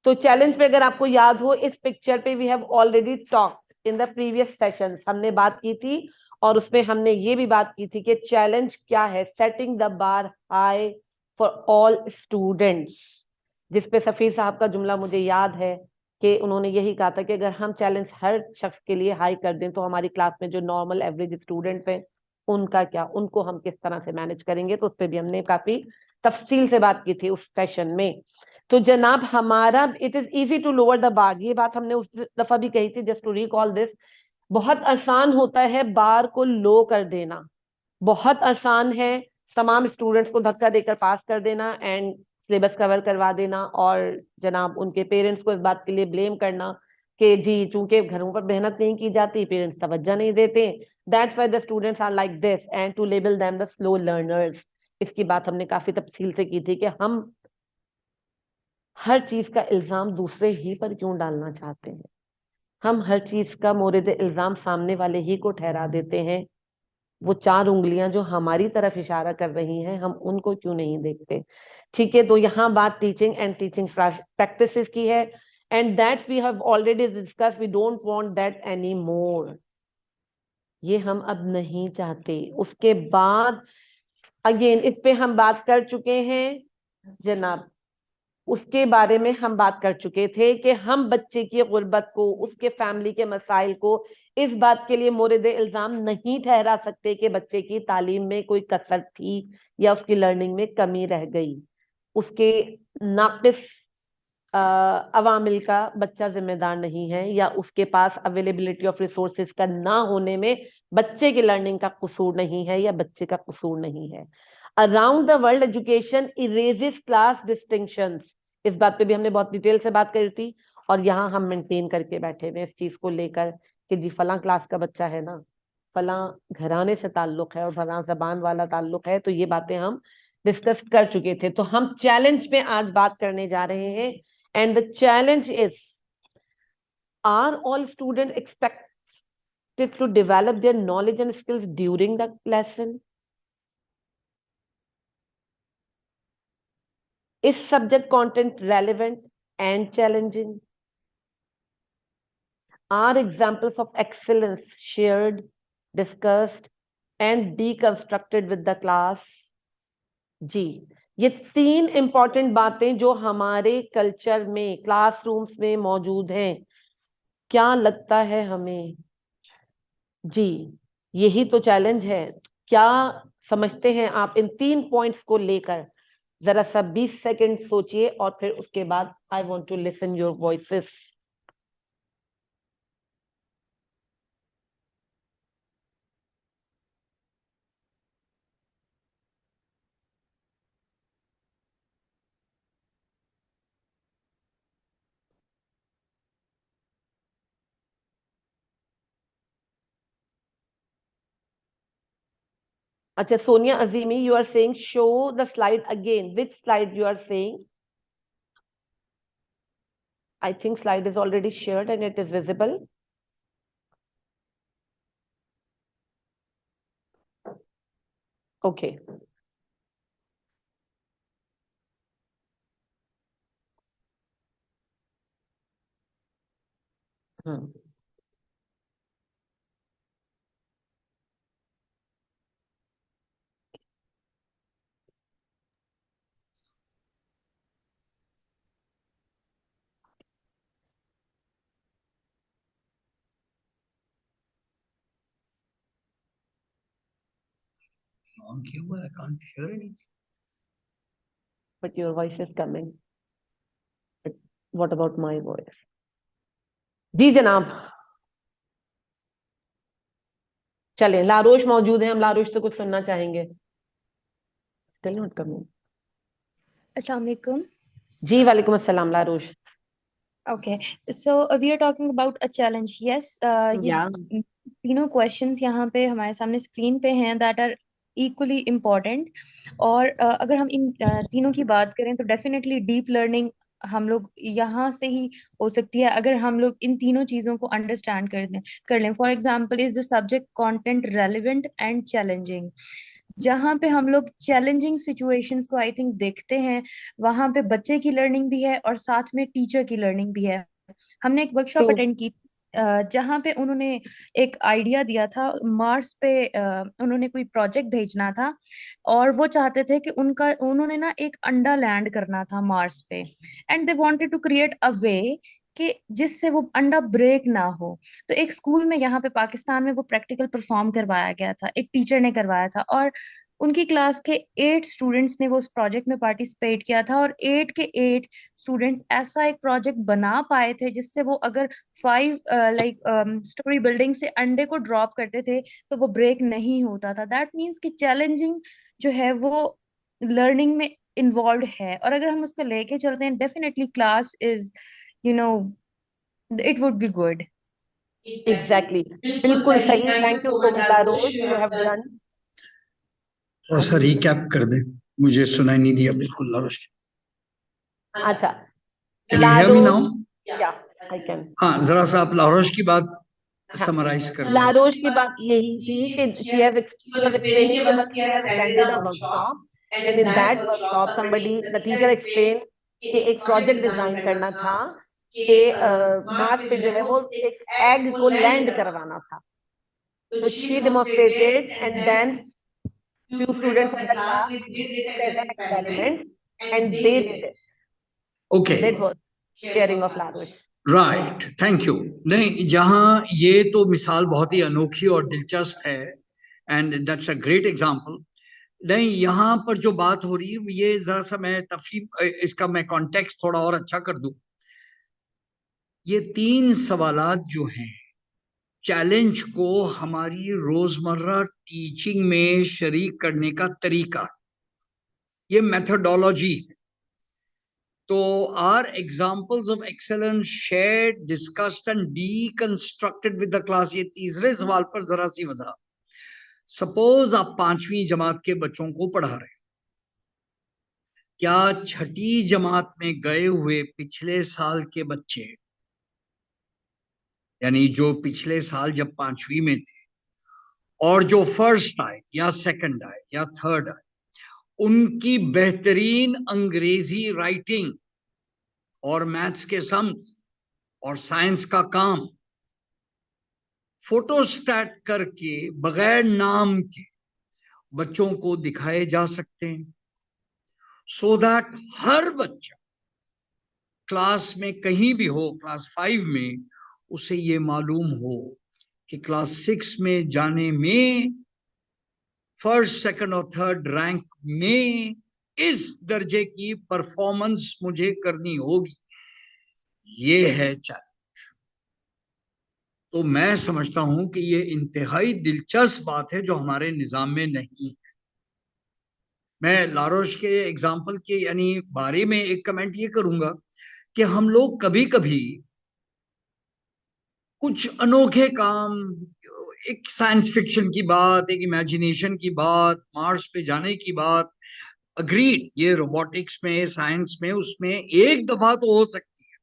तो चैलेंज पे अगर आपको याद हो, इस पिक्चर पे we have already talked in the previous sessions, हमने बात की थी और उसमें हमने ये भी बात की थी कि चैलेंज क्या है, setting the bar high for all students. जिसपे सफीर साहब का जुमला मुझे याद है कि उन्होंने यही कहा था कि अगर हम चैलेंज हर शख्स के लिए हाई कर दें तो हमारी क्लास में जो नॉर्मल एवरेज स्टूडेंट्स हैं उनका क्या, उनको हम किस तरह से मैनेज करेंगे। तो उस पर भी हमने काफी तफसील से बात की थी उस सेशन में। तो जनाब हमारा it is easy to lower the bar, ये बात हमने उस दफा भी कही थी, जस्ट टू रिकॉल दिस। बहुत आसान होता है बार को लो कर देना, बहुत आसान है तमाम स्टूडेंट्स को धक्का देकर पास कर देना एंड सिलेबस कवर करवा देना, और जनाब उनके पेरेंट्स को इस बात के लिए ब्लेम करना कि जी चूंकि घरों पर मेहनत नहीं की जाती, पेरेंट्स तवज्जो नहीं देते, that's why the students are like this, and to label them the slow learners. इसकी बात हमने काफी तफसील से की थी कि हम हर चीज का इल्जाम दूसरे ही पर क्यों डालना चाहते हैं, हम हर चीज का मोरिद इल्जाम सामने वाले ही को ठहरा देते हैं। वो 4 उंगलियां जो हमारी तरफ इशारा कर रही हैं हम उनको क्यों नहीं देखते। ठीक है, तो यहाँ बात टीचिंग एंड टीचिंग प्रैक्टिसेस की है, and that's we have already discuss, we don't want that any more, ये हम अब नहीं चाहते। उसके बाद अगेन इस पे हम बात कर चुके हैं जनाब, उसके बारे में हम बात कर चुके थे कि हम बच्चे की गुर्बत को, उसके फैमिली के मसाइल को इस बात के लिए मोरिद इल्जाम नहीं ठहरा सकते कि बच्चे की तालीम में कोई कसर थी या उसकी लर्निंग में कमी रह गई। उसके नाकिस अवामिल का बच्चा जिम्मेदार नहीं है, या उसके पास अवेलेबिलिटी ऑफ रिसोर्सेज का ना होने में बच्चे की लर्निंग का कसूर नहीं है या बच्चे का कसूर नहीं है। Around the world education erases class distinctions, इस बात पे भी हमने बहुत डिटेल से बात करी थी, और यहाँ हम मेंटेन करके बैठे हुए इस चीज को लेकर कि जी फला क्लास का बच्चा है ना, फला घराने से ताल्लुक है और फला जबान वाला ताल्लुक है, तो ये बातें हम डिस्कस कर चुके थे। तो हम चैलेंज पे आज बात करने जा रहे हैं, and the challenge is, are all student expected to develop their knowledge and skills during the lesson? Is subject content relevant and challenging? Are examples of excellence shared, discussed, and deconstructed with the class? जी, ये 3 important बातें जो हमारे culture में classrooms में मौजूद हैं, क्या लगता है हमें? जी, यही तो चैलेंज है। क्या समझते हैं आप इन 3 पॉइंट्स को लेकर? जरा सा 20 सेकंड सोचिए और फिर उसके बाद I want to listen your voices. अच्छा, Sonia अजीमी, you are saying show the slide again. Which slide you are saying? I think slide is already shared and it is visible. Okay. On cue, I can't hear anything. But your voice is coming. But what about my voice? जी जनाब, चलें, लारोश मौजूद है, हम लारोश से कुछ सुनना चाहेंगे। Still not coming. Assalamu alaikum. जी वालेकुम अस्सलाम लारोश। Okay, so we are talking about a challenge. Yes, ये Yeah. तीनों questions यहाँ पे हमारे सामने स्क्रीन पे हैं that are equally important. और अगर हम इन तीनों की बात करें तो डेफिनेटली डीप लर्निंग हम लोग यहाँ से ही हो सकती है अगर हम लोग इन तीनों चीज़ों को अंडरस्टैंड कर लें। For example, is the subject content relevant and challenging? जहाँ पे हम लोग चैलेंजिंग सिचुएशंस को आई थिंक देखते हैं, वहाँ पे बच्चे की लर्निंग भी है और साथ में टीचर की लर्निंग भी है। हमने एक वर्कशॉप True. अटेंड की जहाँ पे उन्होंने एक आइडिया दिया था मार्स पे, उन्होंने कोई प्रोजेक्ट भेजना था और वो चाहते थे कि उन्होंने ना एक अंडा लैंड करना था मार्स पे, and they wanted to create a way कि जिससे वो अंडा ब्रेक ना हो। तो एक स्कूल में यहाँ पे पाकिस्तान में वो प्रैक्टिकल परफॉर्म करवाया गया था, एक टीचर ने करवाया था, और उनकी क्लास के 8 स्टूडेंट्स ने वो उस प्रोजेक्ट में पार्टिसिपेट किया था, और 8 के 8 स्टूडेंट्स ऐसा एक प्रोजेक्ट बना पाए थे जिससे वो अगर 5 लाइक स्टोरी बिल्डिंग से अंडे को ड्रॉप करते थे तो वो ब्रेक नहीं होता था। दैट मीन्स कि चैलेंजिंग जो है वो लर्निंग में इन्वॉल्व है, और अगर हम उसको लेके चलते हैं definitely class is you know it would be good. Exactly, बिल्कुल सही। थैंक यू सो मच लारोश, यू हैव डन। थोड़ा सा रिकैप कर दे, मुझे सुनाई नहीं दिया बिल्कुल लारोश। अच्छा, can you hear me now? लारोश, या आई कैन। हाँ, जरा सा आप लारोश की बात हाँ, समराइज कर दें। लारोश की बात यही थी कि she was explaining कि once she has attended a workshop and in that workshop the teacher explained कि एक प्रोजेक्ट डिजाइन करना था कि मार्स पे जो है वो एक एग को लैंड करवाना था। तो she demonstrated and then few students of the class they did it as an experiment and they did it. Okay, That was sharing of Larosh. Right, thank you. नहीं, जहाँ ये तो मिसाल बहुत ही अनोखी और दिलचस्प है, and that's a great example. नहीं, यहाँ पर जो बात हो रही है ये जरा सा मैं तफसील इसका मैं कॉन्टेक्स्ट थोड़ा और अच्छा कर दूं। ये 3 सवालात जो हैं, चैलेंज को हमारी रोजमर्रा टीचिंग में शरीक करने का तरीका, ये मेथोडोलॉजी है। तो are examples of excellence shared, discussed and deconstructed with the class. ये तीसरे सवाल पर जरा सी वजह। सपोज आप 5वीं जमात के बच्चों को पढ़ा रहे हैं, क्या 6ठी जमात में गए हुए पिछले साल के बच्चे, यानी जो पिछले साल जब 5वीं में थे और जो फर्स्ट आए या सेकंड आए या थर्ड आए, उनकी बेहतरीन अंग्रेजी राइटिंग और मैथ्स के सम्स और साइंस का काम फोटोस्टैट करके बगैर नाम के बच्चों को दिखाए जा सकते हैं, सो दैट हर बच्चा क्लास में कहीं भी हो, क्लास 5 में, उसे ये मालूम हो कि क्लास 6 में जाने में फर्स्ट, सेकंड और थर्ड रैंक में इस दर्जे की परफॉर्मेंस मुझे करनी होगी। ये है चैलेंज। तो मैं समझता हूं कि ये इंतहाई दिलचस्प बात है जो हमारे निजाम में नहीं है। मैं लारोश के एग्जाम्पल के यानी बारे में एक कमेंट ये करूंगा कि हम लोग कभी कभी कुछ अनोखे काम, एक साइंस फिक्शन की बात, एक इमेजिनेशन की बात, मार्स पे जाने की बात, अग्रीड, ये रोबोटिक्स में, साइंस में, उसमें एक दफा तो हो सकती है।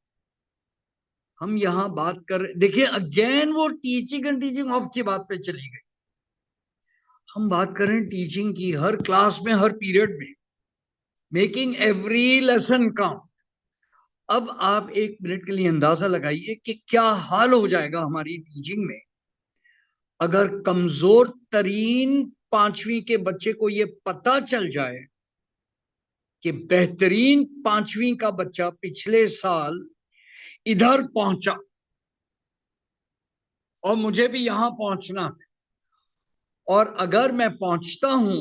हम यहाँ बात कर, देखिए अगेन वो टीचिंग एंड टीचिंग ऑफ की बात पे चली गई। हम बात कर रहे हैं टीचिंग की, हर क्लास में, हर पीरियड में, मेकिंग एवरी लेसन काउंट। अब आप एक मिनट के लिए अंदाजा लगाइए कि क्या हाल हो जाएगा हमारी टीचिंग में अगर कमजोर तरीन 5वीं के बच्चे को यह पता चल जाए कि बेहतरीन 5वीं का बच्चा पिछले साल इधर पहुंचा और मुझे भी यहां पहुंचना है, और अगर मैं पहुंचता हूं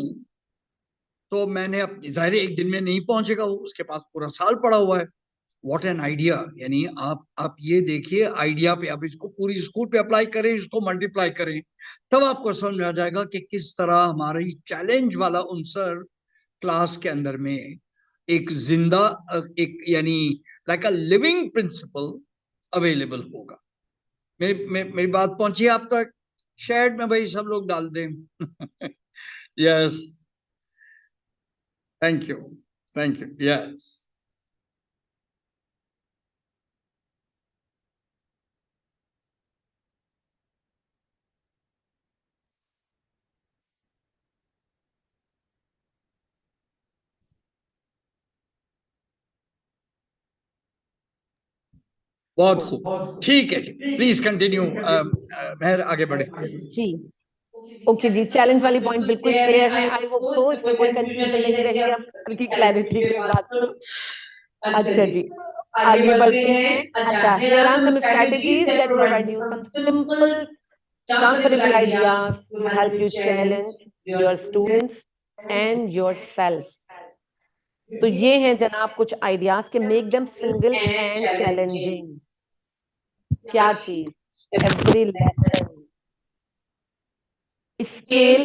तो मैंने अपनी, जाहिर एक दिन में नहीं पहुंचेगा वो, उसके पास पूरा साल पड़ा हुआ है। What an idea. यानी आप ये देखिए आइडिया पे, आप इसको पूरी स्कूल पे अप्लाई करें, इसको मल्टीप्लाई करें, तब आपको समझ में आ जाएगा कि किस तरह हमारी चैलेंज वाला उनसर क्लास के अंदर में एक जिंदा, एक यानी like a living principle available होगा। मेरी बात पहुंची आप तक? शेड में भाई सब लोग डाल दें। Yes, thank you, thank you, yes. बहुत खूब, ठीक है जी, प्लीज कंटिन्यू। मेहर आगे बढ़े। जी ओके जी, चैलेंज वाली पॉइंट बिल्कुल क्लियर है, आई होप सो, इसमें कोई कंफ्यूजन नहीं रही है अब सर की क्लैरिटी के बाद तो। अच्छा जी, आगे बढ़ते हैं। अच्छा, here are some strategies that provide you some simple transferable ideas to help you challenge your students and yourself. तो ये हैं जनाब कुछ आइडियाज के make them single and challenging. क्या चीज? Every lesson scale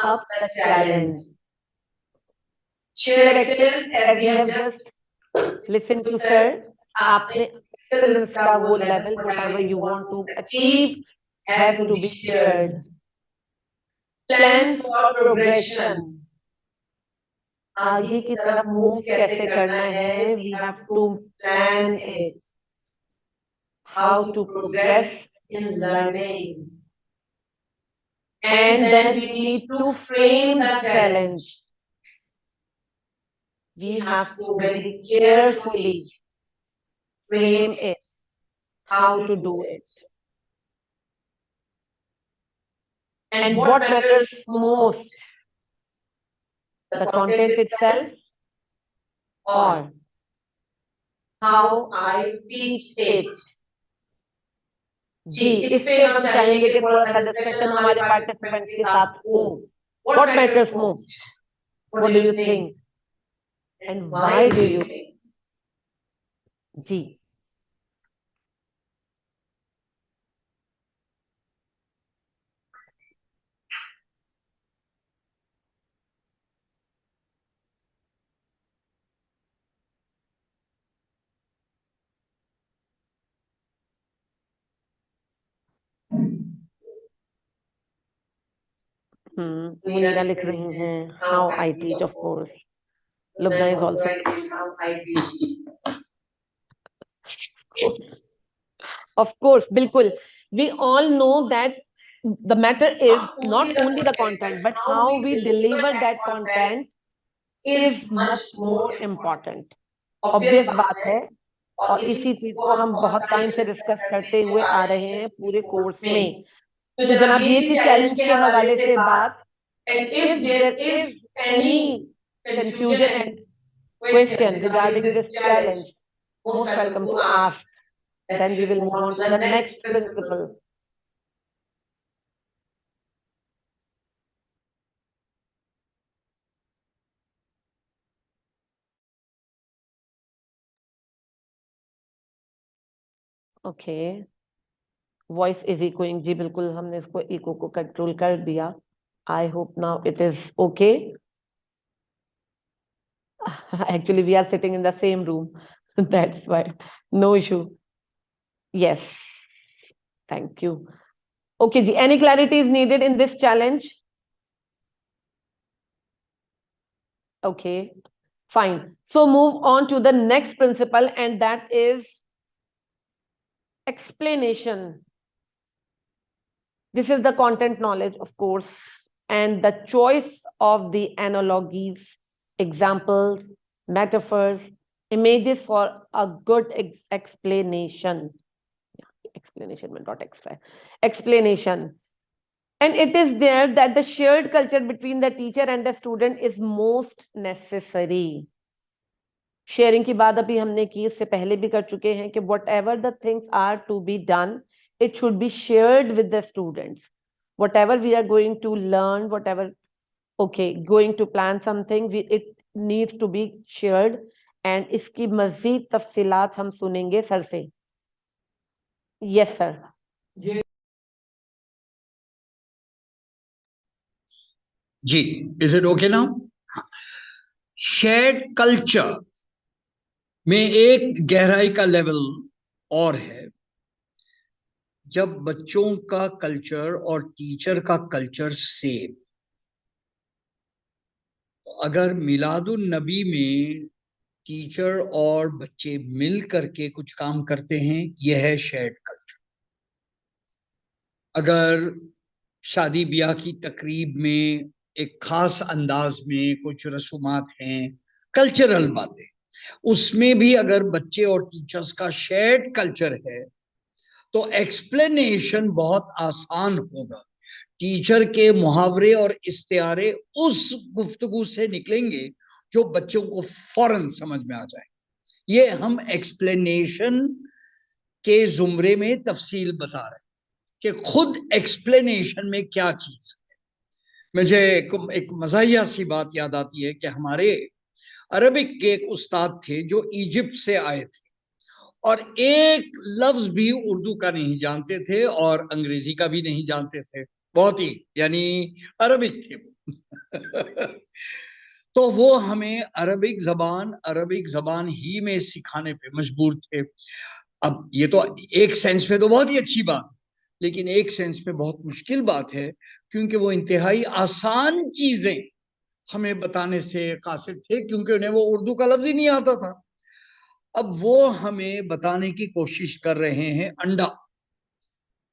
up the challenge, share excellence as we have just listened to sir। आपने excellence का वो level whatever you want to achieve has to be shared। plan for progression, आगे की तरफ move कैसे करना है, we have to plan it, how to progress in learning, and then we need to frame the challenge, we have to very carefully frame it, how to do it, and what matters most, the content itself or how I teach it। जी, इस पे हम चाहेंगे कि थोड़ा सा discussion हमारे participants के साथ हो। What matters most? What do you think? And why do you think? जी, मुनीरा लिख रही हैं how I teach, of course। Lubna is also how I teach। Of course, बिल्कुल। We all know that the matter is not only the content, but how we deliver that content is much more important। Obvious बात है, और इसी चीज को हम बहुत time से डिस्कस करते हुए आ रहे हैं पूरे कोर्स में। तो जनाब ये थी चैलेंज के हवाले से बात। If there is any confusion and question regarding this challenge, most welcome to ask। Then we will move on to the next principle। Okay, voice is echoing जी, बिल्कुल हमने इसको इको को कंट्रोल कर दिया। I hope now it is okay. Actually we are sitting in the same room, that's why, no issue। Yes, thank you। Okay ji, any clarity is needed in this challenge? Okay, fine, so move on to the next principle, and that is explanation। This is the content knowledge, of course, and the choice of the analogies, examples, metaphors, images for a good explanation। Explanation, not explain, explanation। And it is there that the shared culture between the teacher and the student is most necessary। Sharing की बात अभी हमने की, इससे पहले भी कर चुके हैं कि whatever the things are to be done, it should be shared with the students। Whatever we are going to learn, whatever, okay, going to plan something, it needs to be shared। and इसकी मजीद तफसीलात हम सुनेंगे sir से। Yes sir. जी, is it okay now? Shared culture में एक गहराई का लेवल और है, जब बच्चों का कल्चर और टीचर का कल्चर सेम। अगर मिलादुन नबी में टीचर और बच्चे मिल करके कुछ काम करते हैं, यह है शेयर्ड कल्चर। अगर शादी ब्याह की तकरीब में एक खास अंदाज में कुछ रसूमात हैं, कल्चरल बातें, उसमें भी अगर बच्चे और टीचर्स का शेयर्ड कल्चर है तो एक्सप्लेनेशन बहुत आसान होगा। टीचर के मुहावरे और इस्तियारे उस गुफ्तगू से निकलेंगे जो बच्चों को फौरन समझ में आ जाए। ये हम एक्सप्लेनेशन के जुमरे में तफसील बता रहे हैं कि खुद एक्सप्लेनेशन में क्या चीज है। मुझे एक मज़ाहिया सी बात याद आती है कि हमारे अरबिक के एक उस्ताद थे जो इजिप्ट से आए थे और एक लफ्ज भी उर्दू का नहीं जानते थे और अंग्रेजी का भी नहीं जानते थे, बहुत ही यानी अरबिक थे वो। तो वो हमें अरबिक जबान ही में सिखाने पे मजबूर थे। अब ये तो एक सेंस में तो बहुत ही अच्छी बात है, लेकिन एक सेंस में बहुत मुश्किल बात है, क्योंकि वो इंतहाई आसान चीजें हमें बताने से कासिर थे, क्योंकि उन्हें वो उर्दू का लफ्ज ही नहीं आता था। अब वो हमें बताने की कोशिश कर रहे हैं अंडा,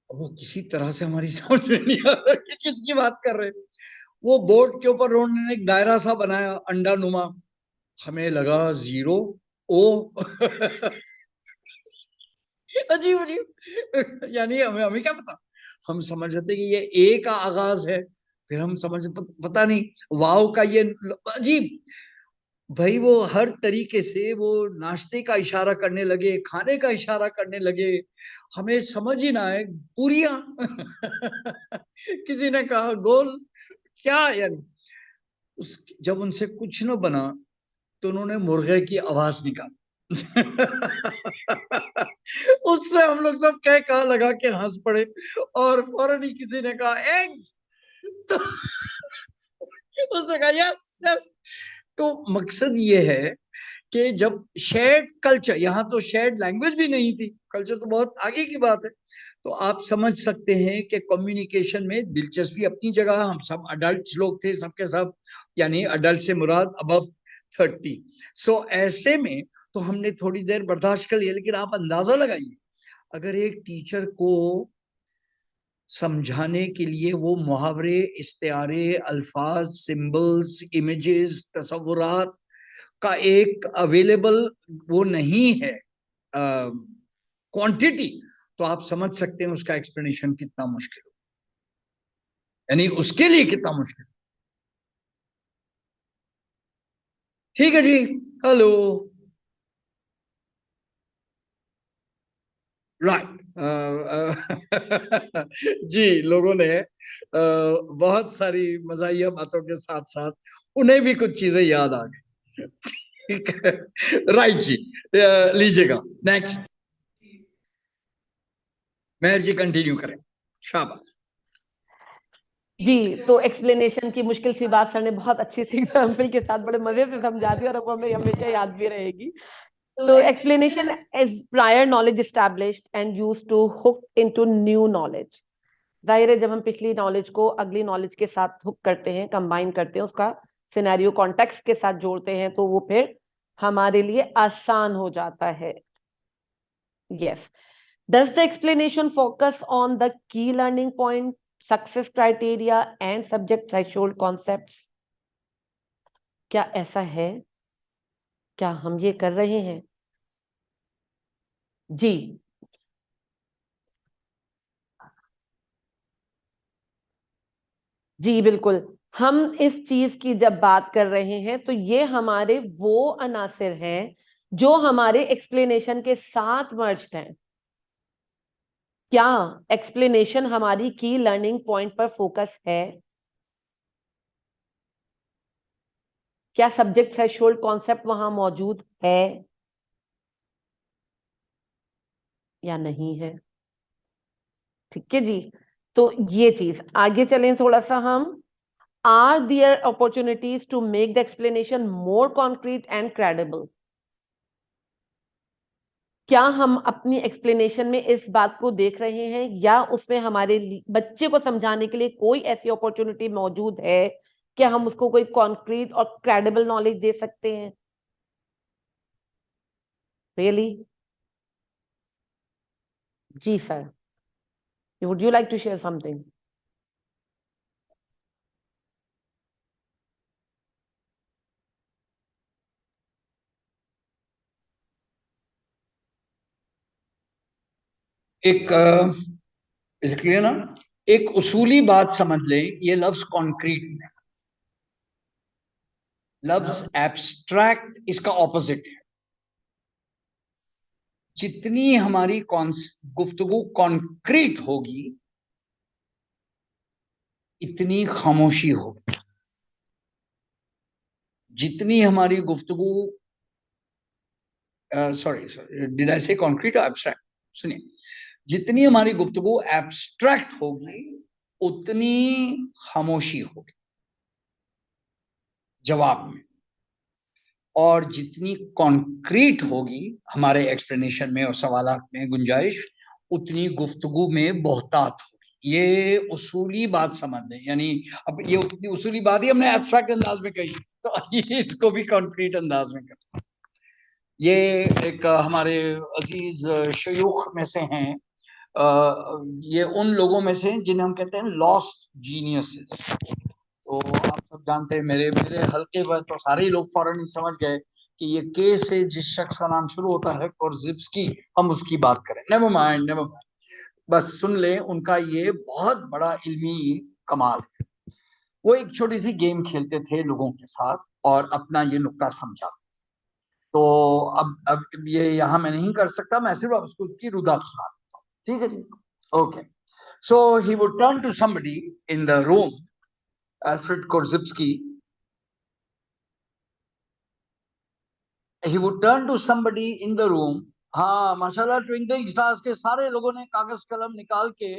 वो किसी तरह से हमारी समझ में नहीं आ रहा कि किसकी बात कर रहे हैं। वो बोर्ड के ऊपर उन्होंने एक दायरा सा बनाया अंडा नुमा, हमें लगा जीरो ओ अजीब अजीब, यानी हमें हमें क्या पता, हम समझ जाते कि ये ए का आगाज है, फिर हम समझ पता नहीं वाव का ये अजीब। भाई वो हर तरीके से वो नाश्ते का इशारा करने लगे, खाने का इशारा करने लगे, हमें समझ ही ना आए पूरियां किसी ने कहा गोल, क्या यानी उस जब उनसे कुछ न बना तो उन्होंने मुर्गे की आवाज निकाली। उससे हम लोग सब कह कहा लगा के हंस पड़े और फौरन ही किसी ने कहा एग्स, तो उसने कहा यस यस। तो मकसद ये है कि जब शेयर्ड कल्चर, यहाँ तो शेयर्ड लैंग्वेज भी नहीं थी, कल्चर तो बहुत आगे की बात है, तो आप समझ सकते हैं कि कम्युनिकेशन में दिलचस्पी अपनी जगह, हम सब अडल्ट लोग थे सबके सब, यानी अडल्ट से मुराद अबव 30। सो ऐसे में तो हमने थोड़ी देर बर्दाश्त कर लिया, लेकिन आप अंदाजा लगाइए अगर एक टीचर को समझाने के लिए वो मुहावरे, इस्तियारे, अल्फाज, सिंबल्स, इमेजेस, तस्वुरात का एक अवेलेबल वो नहीं है क्वांटिटी, तो आप समझ सकते हैं उसका एक्सप्लेनेशन कितना मुश्किल हो, यानी उसके लिए कितना मुश्किल। ठीक है जी, हेलो, राइट। जी, लोगों ने बहुत सारी मज़ाहिया बातों के साथ साथ उन्हें भी कुछ चीजें याद आ गई। ठीक है, राइट जी, लीजिएगा नेक्स्ट। मेहर जी कंटिन्यू करें, शाबाश। जी, तो एक्सप्लेनेशन की मुश्किल सी बात सर ने बहुत अच्छी सी एग्जाम्पल के साथ बड़े मजे से समझा दी और अब हमें हमेशा याद भी रहेगी। तो explanation is prior knowledge established and used to hook into new knowledge. जाहिर है जब हम पिछली नॉलेज को अगली नॉलेज के साथ हुक करते हैं, कंबाइन करते हैं, उसका सिनेरियो कॉन्टेक्स्ट के साथ जोड़ते हैं, तो वो फिर हमारे लिए आसान हो जाता है। Yes, does the explanation focus on the key learning point, success criteria and subject threshold concepts? क्या ऐसा है? क्या हम ये कर रहे हैं? जी, जी बिल्कुल। हम इस चीज की जब बात कर रहे हैं तो ये हमारे वो अनासिर हैं जो हमारे एक्सप्लेनेशन के साथ मर्ज्ड हैं। क्या एक्सप्लेनेशन हमारी की लर्निंग पॉइंट पर फोकस है? क्या सब्जेक्ट थ्रेशोल्ड कॉन्सेप्ट वहां मौजूद है या नहीं है? ठीक है जी, तो ये चीज आगे चलें थोड़ा सा हम। Are there opportunities to make the explanation more concrete and credible? क्या हम अपनी एक्सप्लेनेशन में इस बात को देख रहे हैं या उसमें हमारे बच्चे को समझाने के लिए कोई ऐसी अपॉर्चुनिटी मौजूद है कि हम उसको कोई कॉन्क्रीट और क्रेडिबल नॉलेज दे सकते हैं? रियली? जी sir, would you like to share something? एक इज क्लियर ना, एक उसूली बात समझ लें, ये लफ्ज कॉन्क्रीट में, लफ्ज एब्स्ट्रैक्ट इसका ऑपोजिट है। जितनी हमारी गुफ्तगू कॉन्क्रीट होगी इतनी खामोशी होगी। जितनी हमारी गुफ्तगू सॉरी डिड आई से कॉन्क्रीट और एब्स्ट्रैक्ट? सुनिए, जितनी हमारी गुफ्तगू एब्स्ट्रैक्ट होगी उतनी खामोशी होगी जवाब में, और जितनी कॉन्क्रीट होगी हमारे एक्सप्लेनेशन में और सवालात में गुंजाइश, उतनी गुफ्तगू में बहुतात होगी। ये उसूली बात समझ लें, यानी अब ये उतनी उसूली बात ही हमने एब्स्ट्रैक्ट अंदाज में कही, तो आइए इसको भी कॉन्क्रीट अंदाज में करते हैं। ये एक हमारे अजीज शयूख में से हैं, ये उन लोगों में से जिन्हें हम कहते हैं लॉस्ट जीनियसेस। तो आप सब जानते हैं, मेरे मेरे हल्के पर तो सारे ही लोग फौरन ही समझ गए कि ये के से जिस शख्स का नाम शुरू होता है कोर्जिब्स्की, हम उसकी बात करें। नेवर माइंड, नेवर माइंड, बस सुन लें, उनका ये बहुत बड़ा इल्मी कमाल है। वो एक छोटी सी गेम खेलते थे लोगों के साथ और अपना ये नुक्ता समझाते। तो अब ये यहाँ मैं नहीं कर सकता, मैं सिर्फ आपको उसकी रुदात सुना देता हूँ, ठीक है जी? Okay, so he would turn to somebody in the room, Alfred Korzybski, he would turn to somebody in the room. हाँ माशाल्लाह, ट्विंकलिंग स्टार्स के सारे लोगों ने कागज कलम निकाल के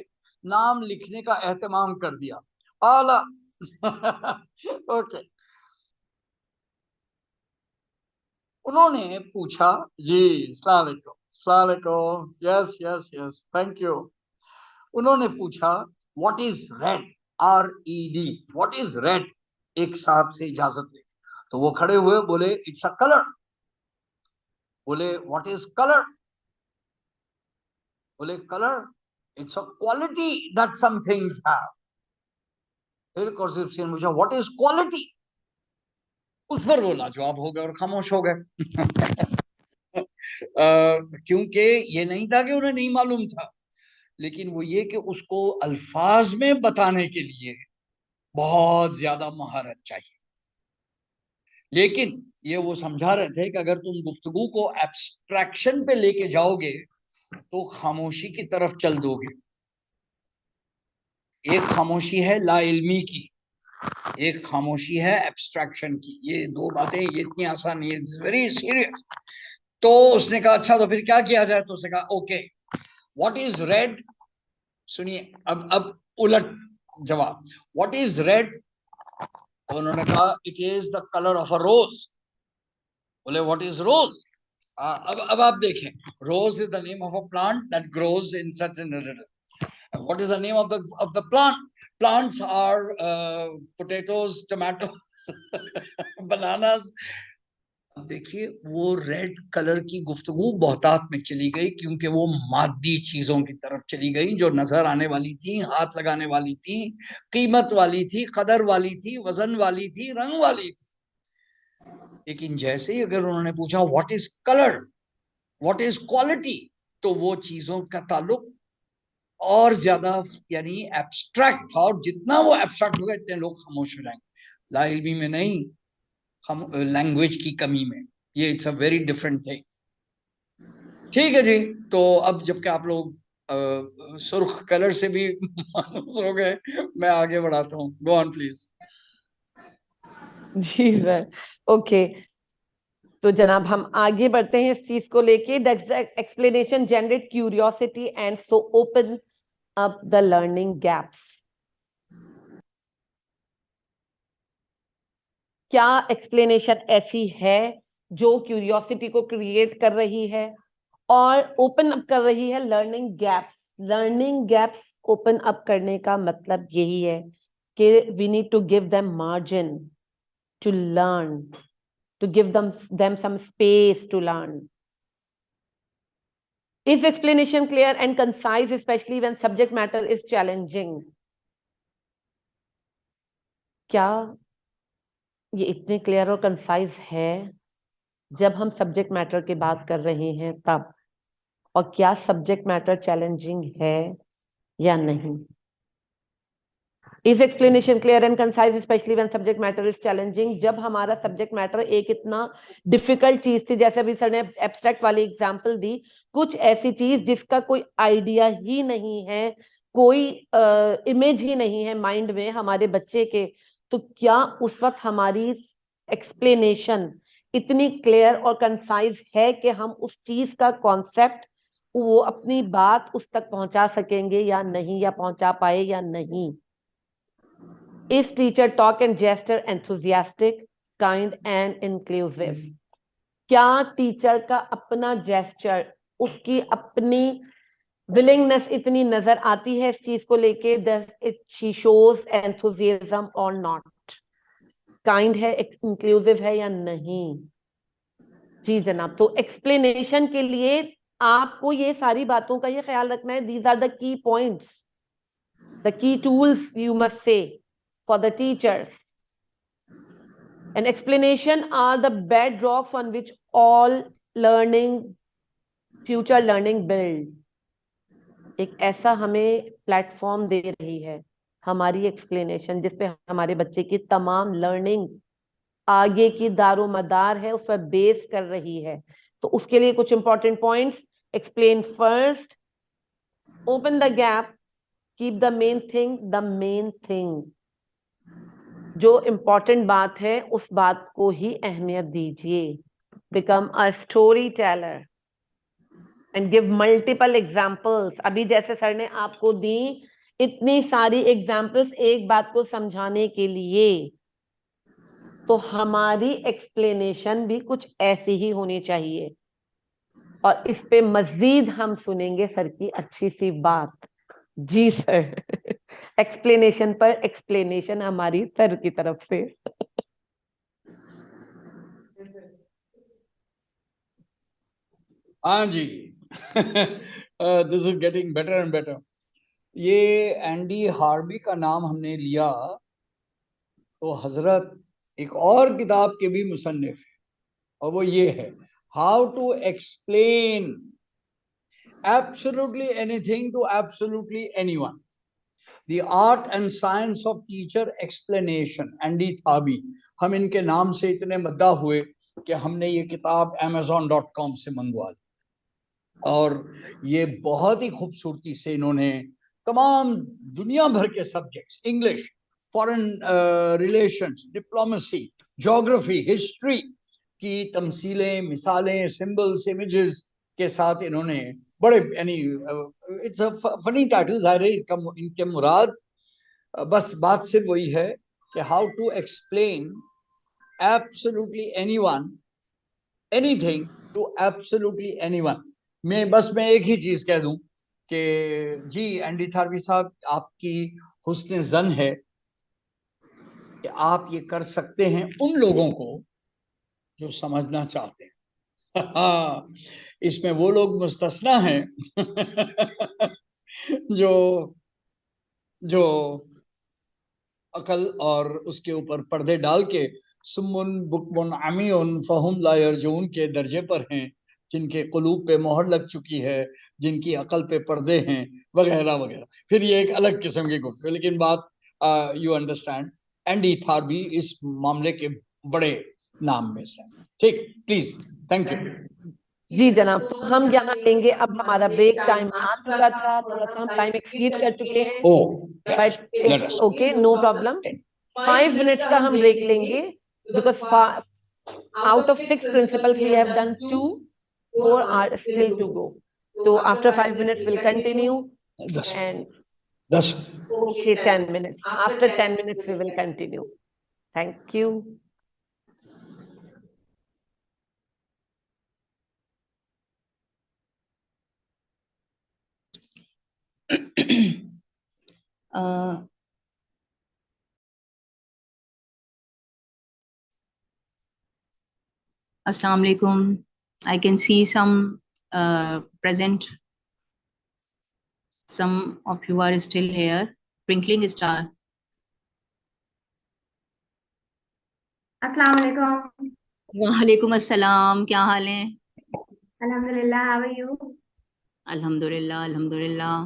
नाम लिखने का एहतमाम कर दिया। आला ओके, उन्होंने पूछा, जी अस्सलाम वालेकुम, अस्सलाम वालेकुम, yes yes yes, thank you. उन्होंने पूछा, what is red, RED, what is red? एक साहब से इजाजत ले, तो वो खड़े हुए बोले, इट्स अ कलर। बोले, व्हाट इज कलर? बोले, colour it's a quality that some things have. फिर कोर्जिब्स्की ने पूछा, व्हाट इज क्वालिटी? उस पर वो लाजवाब हो गए और खामोश हो गए क्योंकि ये नहीं था कि उन्हें नहीं मालूम था, लेकिन वो ये कि उसको अल्फाज में बताने के लिए बहुत ज्यादा महारत चाहिए। लेकिन ये वो समझा रहे थे कि अगर तुम गुफ्तगू को एब्स्ट्रैक्शन पे लेके जाओगे तो खामोशी की तरफ चल दोगे। एक खामोशी है ला इल्मी की, एक खामोशी है एब्स्ट्रैक्शन की। ये दो बातें ये इतनी आसान नहीं है, इट्स वेरी सीरियस। तो उसने कहा, अच्छा तो फिर क्या किया जाए? तो उसने कहा, ओके, व्हाट इज रेड? सुनिए, अब उलट जवाब, व्हाट इज रेड? तो उन्होंने कहा, it is the colour of a rose. बोले, व्हाट इज रोज? अब आप देखें, rose is the name of a plant that grows in such an, what is the name of the plant? Plants are potatoes, tomatoes, bananas. अब देखिए, वो red colour की गुफ्तगू बहुतात में चली गई क्योंकि वो मादी चीजों की तरफ चली गई जो नजर आने वाली थी, हाथ लगाने वाली थी, कीमत वाली थी, कदर वाली थी, वजन वाली थी, रंग वाली थी। लेकिन जैसे ही अगर उन्होंने पूछा, what is colour, what is quality, तो वो चीजों का ताल्लुक और ज्यादा यानी एब्स्ट्रैक्ट था, और जितना वो एब्स्ट्रैक्ट होगा इतने लोग खामोश हो जाएंगे। ला इल्मी में नहीं, हम लैंग्वेज की कमी में। ये it's a very different thing. ठीक है जी, तो अब जबकि आप लोग सुर्ख कलर से भी मायूस हो गए, मैं आगे बढ़ाता हूँ। Go on please. जी सर, ओके, तो जनाब हम आगे बढ़ते हैं इस चीज को लेके। That's the explanation generate curiosity and so open up the learning gaps. क्या एक्सप्लेनेशन ऐसी है जो क्यूरियोसिटी को क्रिएट कर रही है और ओपन अप कर रही है learning gaps? Learning gaps open up करने का मतलब यही है कि we need to give them margin to learn, to give them some space to learn. Is explanation clear and concise, especially when subject matter is challenging? क्या ये इतने clear और कंसाइज है? जब हम सब्जेक्ट मैटर की बात कर रहे हैं तब और क्या सब्जेक्ट मैटर चैलेंजिंग है या नहीं. Is explanation clear and concise, especially when subject matter is challenging? जब हमारा सब्जेक्ट मैटर एक इतना डिफिकल्ट चीज थी, जैसे अभी सर ने एब्स्ट्रैक्ट वाली एग्जांपल दी, कुछ ऐसी चीज जिसका कोई आइडिया ही नहीं है, कोई इमेज ही नहीं है माइंड में हमारे बच्चे के, तो क्या उस वक्त हमारी एक्सप्लेनेशन इतनी क्लियर और कंसाइज है कि हम उस चीज का कॉन्सेप्ट, वो अपनी बात उस तक पहुंचा सकेंगे या नहीं, या पहुंचा पाए या नहीं. Is teacher talk and gesture enthusiastic, kind and inclusive? क्या टीचर का अपना जेस्चर, उसकी अपनी विलिंगनेस इतनी नजर आती है इस चीज को लेके, does it she shows enthusiasm or not? Kind है, इंक्लूसिव है या नहीं? जी जनाब. तो एक्सप्लेनेशन के लिए आपको ये सारी बातों का ये ख्याल रखना है. These are the key points, the key tools you must say for the teachers. And explanation are the bedrocks on which all learning, future learning build. एक ऐसा हमें प्लेटफॉर्म दे रही है हमारी एक्सप्लेनेशन, जिसपे हमारे बच्चे की तमाम लर्निंग आगे की दारोमदार है, उस पर बेस कर रही है. तो उसके लिए कुछ important points: explain first, open the gap, keep the main thing the main thing. जो इम्पोर्टेंट बात है उस बात को ही अहमियत दीजिए. Become a story teller and give multiple examples. अभी जैसे सर ने आपको दी इतनी सारी एग्जाम्पल्स एक बात को समझाने के लिए, तो हमारी एक्सप्लेनेशन भी कुछ ऐसी ही होनी चाहिए. और इस पे मजीद हम सुनेंगे सर की अच्छी सी बात. जी सर. एक्सप्लेनेशन पर एक्सप्लेनेशन हमारी सर की तरफ से. हाँ जी. This is getting better and better. ये एंडी हार्बी का नाम हमने लिया तो हजरत एक और किताब के भी मुसन्निफ है, और वो ये है, how to explain absolutely anything to absolutely anyone, the art and science of teacher explanation, Andy Tharby. हम इनके नाम से इतने मद्दा हुए कि हमने ये किताब amazon.com से मंगवा ली, और ये बहुत ही खूबसूरती से इन्होंने तमाम दुनिया भर के subjects, English, foreign relations, diplomacy, geography, history की तमसीलें, मिसालें, सिंबल्स, इमेजेस के साथ इन्होंने बड़े, यानी इट्स अ फनी टाइटल. ज़ाहिर है इनके मुराद बस बात सिर्फ वही है कि how to explain absolutely anyone, anything to absolutely anyone. मैं एक ही चीज कह दूं कि जी एंडी थारवी साहब, आपकी हुस्न जन है कि आप ये कर सकते हैं उन लोगों को जो समझना चाहते हैं. इसमें वो लोग मुस्तस्ना हैं जो जो अकल और उसके ऊपर पर्दे डाल के सुम्मुन बुकमुन अमीउन फहुम ला यरजून के दर्जे पर हैं, जिनके कुलूब पे मोहर लग चुकी है, जिनकी अकल पे पर्दे हैं, वगैरह वगैरह. फिर ये एक अलग किस्म की गुफ्तगू है, लेकिन बात यू अंडरस्टैंड, एंडी थारबी इस मामले के बड़े नाम में से. ठीक, प्लीज, थैंक यू. जी जनाब. तो हम यहाँ लेंगे, अब हमारा ब्रेक टाइम आ चुका था, थोड़ा सा हम टाइम एक्सीड कर चुके हैं, but it's okay, no problem. 5 minutes का हम ब्रेक लेंगे, because out of 6 principles we have done 2, 4 are still to go. So after 5 minutes we'll continue, and okay, 10 minutes. After 10 minutes we will continue. Thank you. Assalamu alaikum. I can see some present. Some of you are still here. Twinkling star. Assalamu alaikum. Wa alaikum assalam. क्या हाल है? Alhamdulillah. How are you? अल्हम्दुलिल्लाह अल्हम्दुलिल्लाह।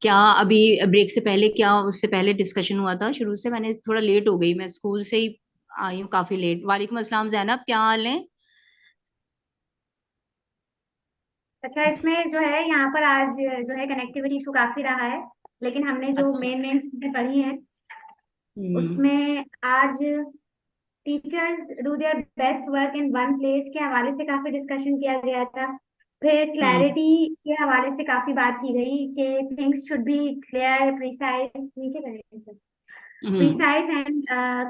क्या अभी break से पहले, क्या उससे पहले डिस्कशन हुआ था शुरू से? मैंने थोड़ा लेट हो गई, मैं स्कूल से ही आई हूँ काफी लेट। वालेकुम अस्सलाम ज़ैनब, क्या हाल है? अच्छा, इसमें जो है यहाँ पर आज जो है कनेक्टिविटी इशू काफी रहा है, लेकिन हमने जो अच्छा। मेन चीजें पढ़ी हैं हम्म। उसमें आज teachers do their best work in one place के हवाले से काफी डिस्कशन किया गया था। फिर हम्म। क्लैरिटी के हवाले से काफी बात की गई कि things should be clear, precise, नीचे करेंगे हम्म। प्रिसाइज एंड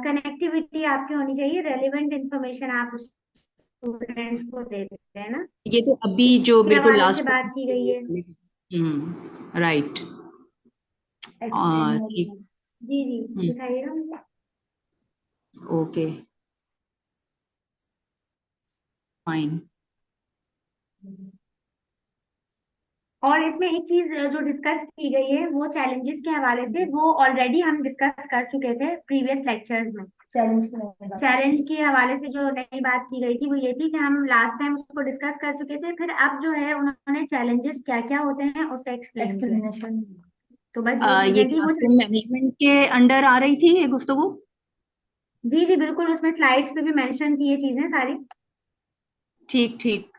कनेक्टिविटी आपकी होनी चाहिए, रेलिवेंट इंफॉर्मेशन आप स्टूडेंट्स को देते हैं ना, ये तो अभी जो इसके बिल्कुल हवाले से लास्ट बात की गई है। राइट। ठीक। जी जी, दिखाइएगा मुझे। Okay fine. और इसमें एक चीज जो डिस्कस की गई है वो चैलेंजेस के हवाले से, वो ऑलरेडी हम डिस्कस कर चुके थे प्रीवियस लेक्चर्स में। चैलेंज के हवाले से जो नई बात की गई थी वो ये थी कि हम लास्ट टाइम उसको डिस्कस कर चुके थे, फिर अब जो है उन्होंने चैलेंजेस क्या क्या होते हैं उसे एक्सप्लेनेशन, तो बस ये ये चीजें थी वो। क्लासरूम मैनेजमेंट के अंडर आ रही थी ये गुफ्तगू? जी जी बिल्कुल, उसमें स्लाइड्स पे भी मेंशन थी ये चीजें सारी। ठीक ठीक।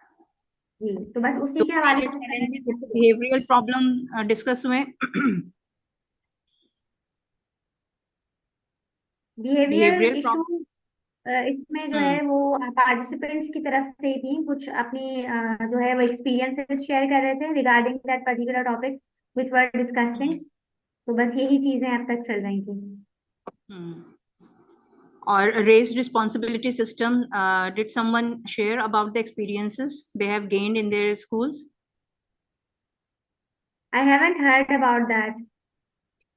जी, तो बस उसी तो के ये हवाले जो से चैलेंजेस, बिहेवियरल प्रॉब्लम डिस्कस हुए। Behaviour behavioural issue problem. इसमें जो है वो पार्टिसिपेंट्स की तरफ से ही थी, कुछ अपनी जो है वो एक्सपीरियंसेस शेयर कर रहे थे regarding that particular topic which were discussing, तो बस यही चीजें अब तक चल रही थी। और raised responsibility system, did someone share about the experiences they have gained in their schools? I haven't heard about that,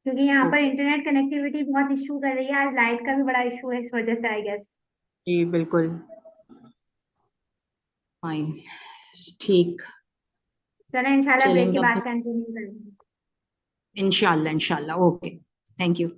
क्योंकि यहाँ पर Okay. इंटरनेट कनेक्टिविटी बहुत इशू कर रही है, आज लाइट का भी बड़ा इशू है इस वजह से आई गेस। जी बिल्कुल। फाइन। ठीक। चलो इंशाल्लाह ब्रेक चलें के अब बाद तक। कंटिन्यू करेंगे। इंशाल्लाह इंशाल्लाह। Okay, thank you.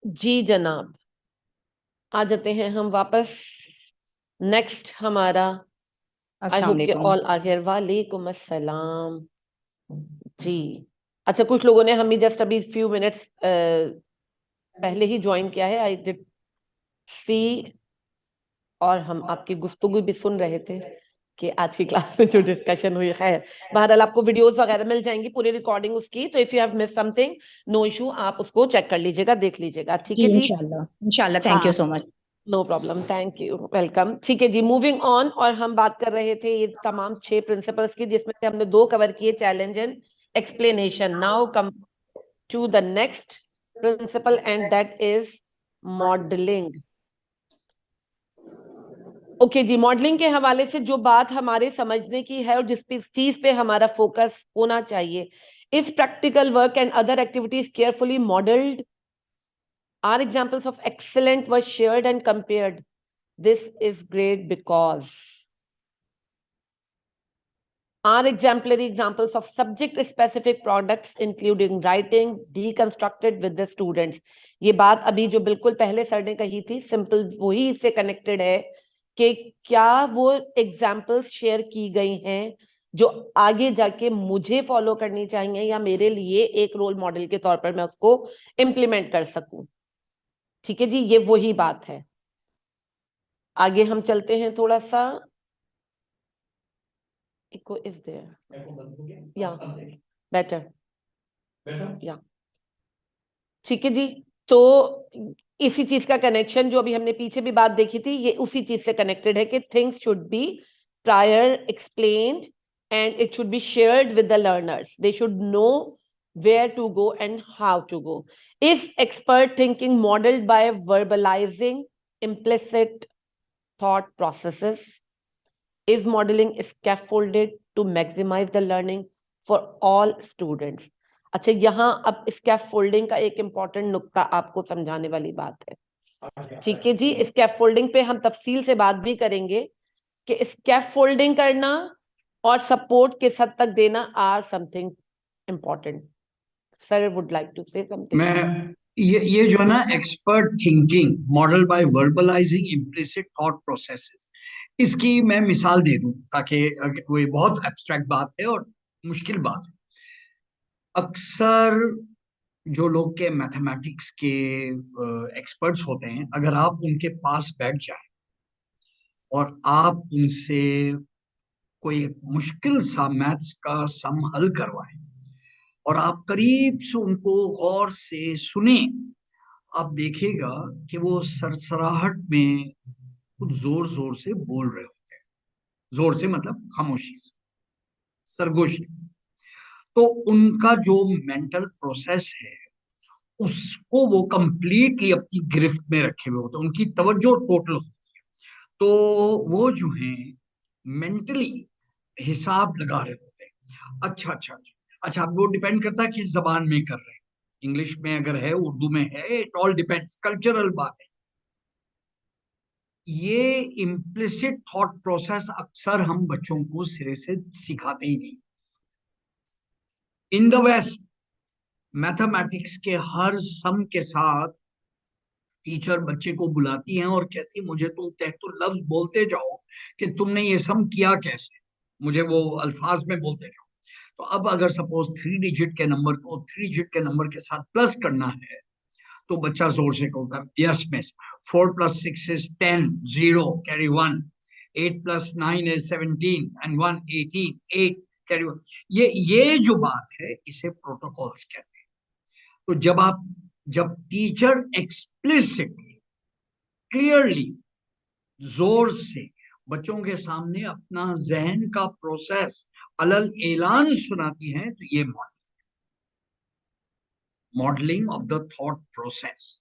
जी जनाब, आ जाते हैं हम वापस। नेक्स्ट हमारा, आई अस्सलाम होप के वालेकुम। All are here. वालेकुम अस्सलाम। जी, अच्छा, कुछ लोगों ने हमें जस्ट अभी फ्यू मिनट्स पहले ही ज्वाइन किया है, आई डिड सी, और हम आपकी गुफ्तगू भी सुन रहे थे कि आज की क्लास में जो डिस्कशन हुई है। बहरहाल आपको वीडियोस वगैरह मिल जाएंगी, पूरी रिकॉर्डिंग उसकी, तो if you have miss something, no issue, आप उसको चेक कर लीजिएगा, देख लीजिएगा, ठीक जी है जी। इंशाल्लाह इंशाल्लाह, थैंक यू हाँ, so much. No problem, thank you, welcome. ठीक है जी, मूविंग ऑन। और हम बात कर रहे थे ये तमाम 6 प्रिंसिपल्स की, जिसमें से हमने 2 कवर किए, challenge and explanation. Now come to the next principle and that is modelling. Okay जी, मॉडलिंग के हवाले से जो बात हमारे समझने की है और जिस चीज पे हमारा फोकस होना चाहिए, इस practical work and other activities carefully modelled are examples of excellent were shared and compared. This is great because are exemplary examples of subject specific products including writing deconstructed with the students. ये बात अभी जो बिल्कुल पहले sir ने कही थी, simple वही इससे कनेक्टेड है कि क्या वो एग्जाम्पल्स शेयर की गई हैं जो आगे जाके मुझे फॉलो करनी चाहिए या मेरे लिए एक रोल मॉडल के तौर पर मैं उसको इम्प्लीमेंट कर सकूं। ठीक है जी, ये वही बात है। आगे हम चलते हैं थोड़ा सा। Echo is there. Yeah, better. Yeah. ठीक है जी, तो इसी चीज का कनेक्शन जो अभी हमने पीछे भी बात देखी थी, ये उसी चीज से कनेक्टेड है कि things should be prior explained and it should be shared with the learners. They should know where to go and how to go. Is expert thinking modeled by verbalizing implicit thought processes? Is modeling scaffolded to maximize the learning for all students. अच्छा, यहाँ अब scaffolding का एक important नुक्ता आपको समझाने वाली बात है। ठीक है जी, स्कैफोल्डिंग पे हम तफसील से बात भी करेंगे कि स्कैफोल्डिंग करना और सपोर्ट किस हद तक देना are something important. Sir would like to say something. मैं ये जो है ना, expert thinking model by verbalising implicit thought processes, इसकी मैं मिसाल दे दूं ताकि वो ये बहुत एब्स्ट्रैक्ट बात है और मुश्किल बात है। अक्सर जो लोग के मैथमेटिक्स के एक्सपर्ट्स होते हैं, अगर आप उनके पास बैठ जाए और आप उनसे कोई एक मुश्किल सा मैथ्स का सम हल करवाएं और आप करीब से उनको गौर से सुने, आप देखेगा कि वो सरसराहट में कुछ जोर जोर से बोल रहे होते हैं। जोर से मतलब खामोशी से, सरगोशी। तो उनका जो मेंटल प्रोसेस है उसको वो कंप्लीटली अपनी गिरफ्त में रखे हुए होते हैं, उनकी तवज्जो टोटल होती है। तो वो जो है मेंटली हिसाब लगा रहे होते हैं। अच्छा अच्छा अच्छा अच्छा, अब वो डिपेंड करता है किस जबान में कर रहे हैं। इंग्लिश में अगर है, उर्दू में है, इट ऑल डिपेंड्स, कल्चरल बात है। ये इम्प्लिसिट थॉट प्रोसेस अक्सर हम बच्चों को सिरे से सिखाते ही नहीं। इन द वेस्ट मैथमेटिक्स के हर सम के साथ टीचर बच्चे को बुलाती हैं और कहती है मुझे तुम तहतुल लफ्ज बोलते जाओ कि तुमने ये सम किया कैसे, मुझे वो अल्फाज में बोलते जाओ। तो अब अगर सपोज 3 डिजिट के नंबर को 3 डिजिट के नंबर के साथ प्लस करना है तो बच्चा जोर से कहता है yes miss, 4 + 6 is 10, 0 carry 1, 8 + 9 is 17 and 1 18, 8 carry 1। ये जो बात है इसे प्रोटोकॉल्स कहते हैं। तो जब टीचर एक्सप्लिसिटली क्लियरली जोर से बच्चों के सामने अपना जहन का प्रोसेस अलल ऐलान सुनाती हैं तो ये modelling of the thought process.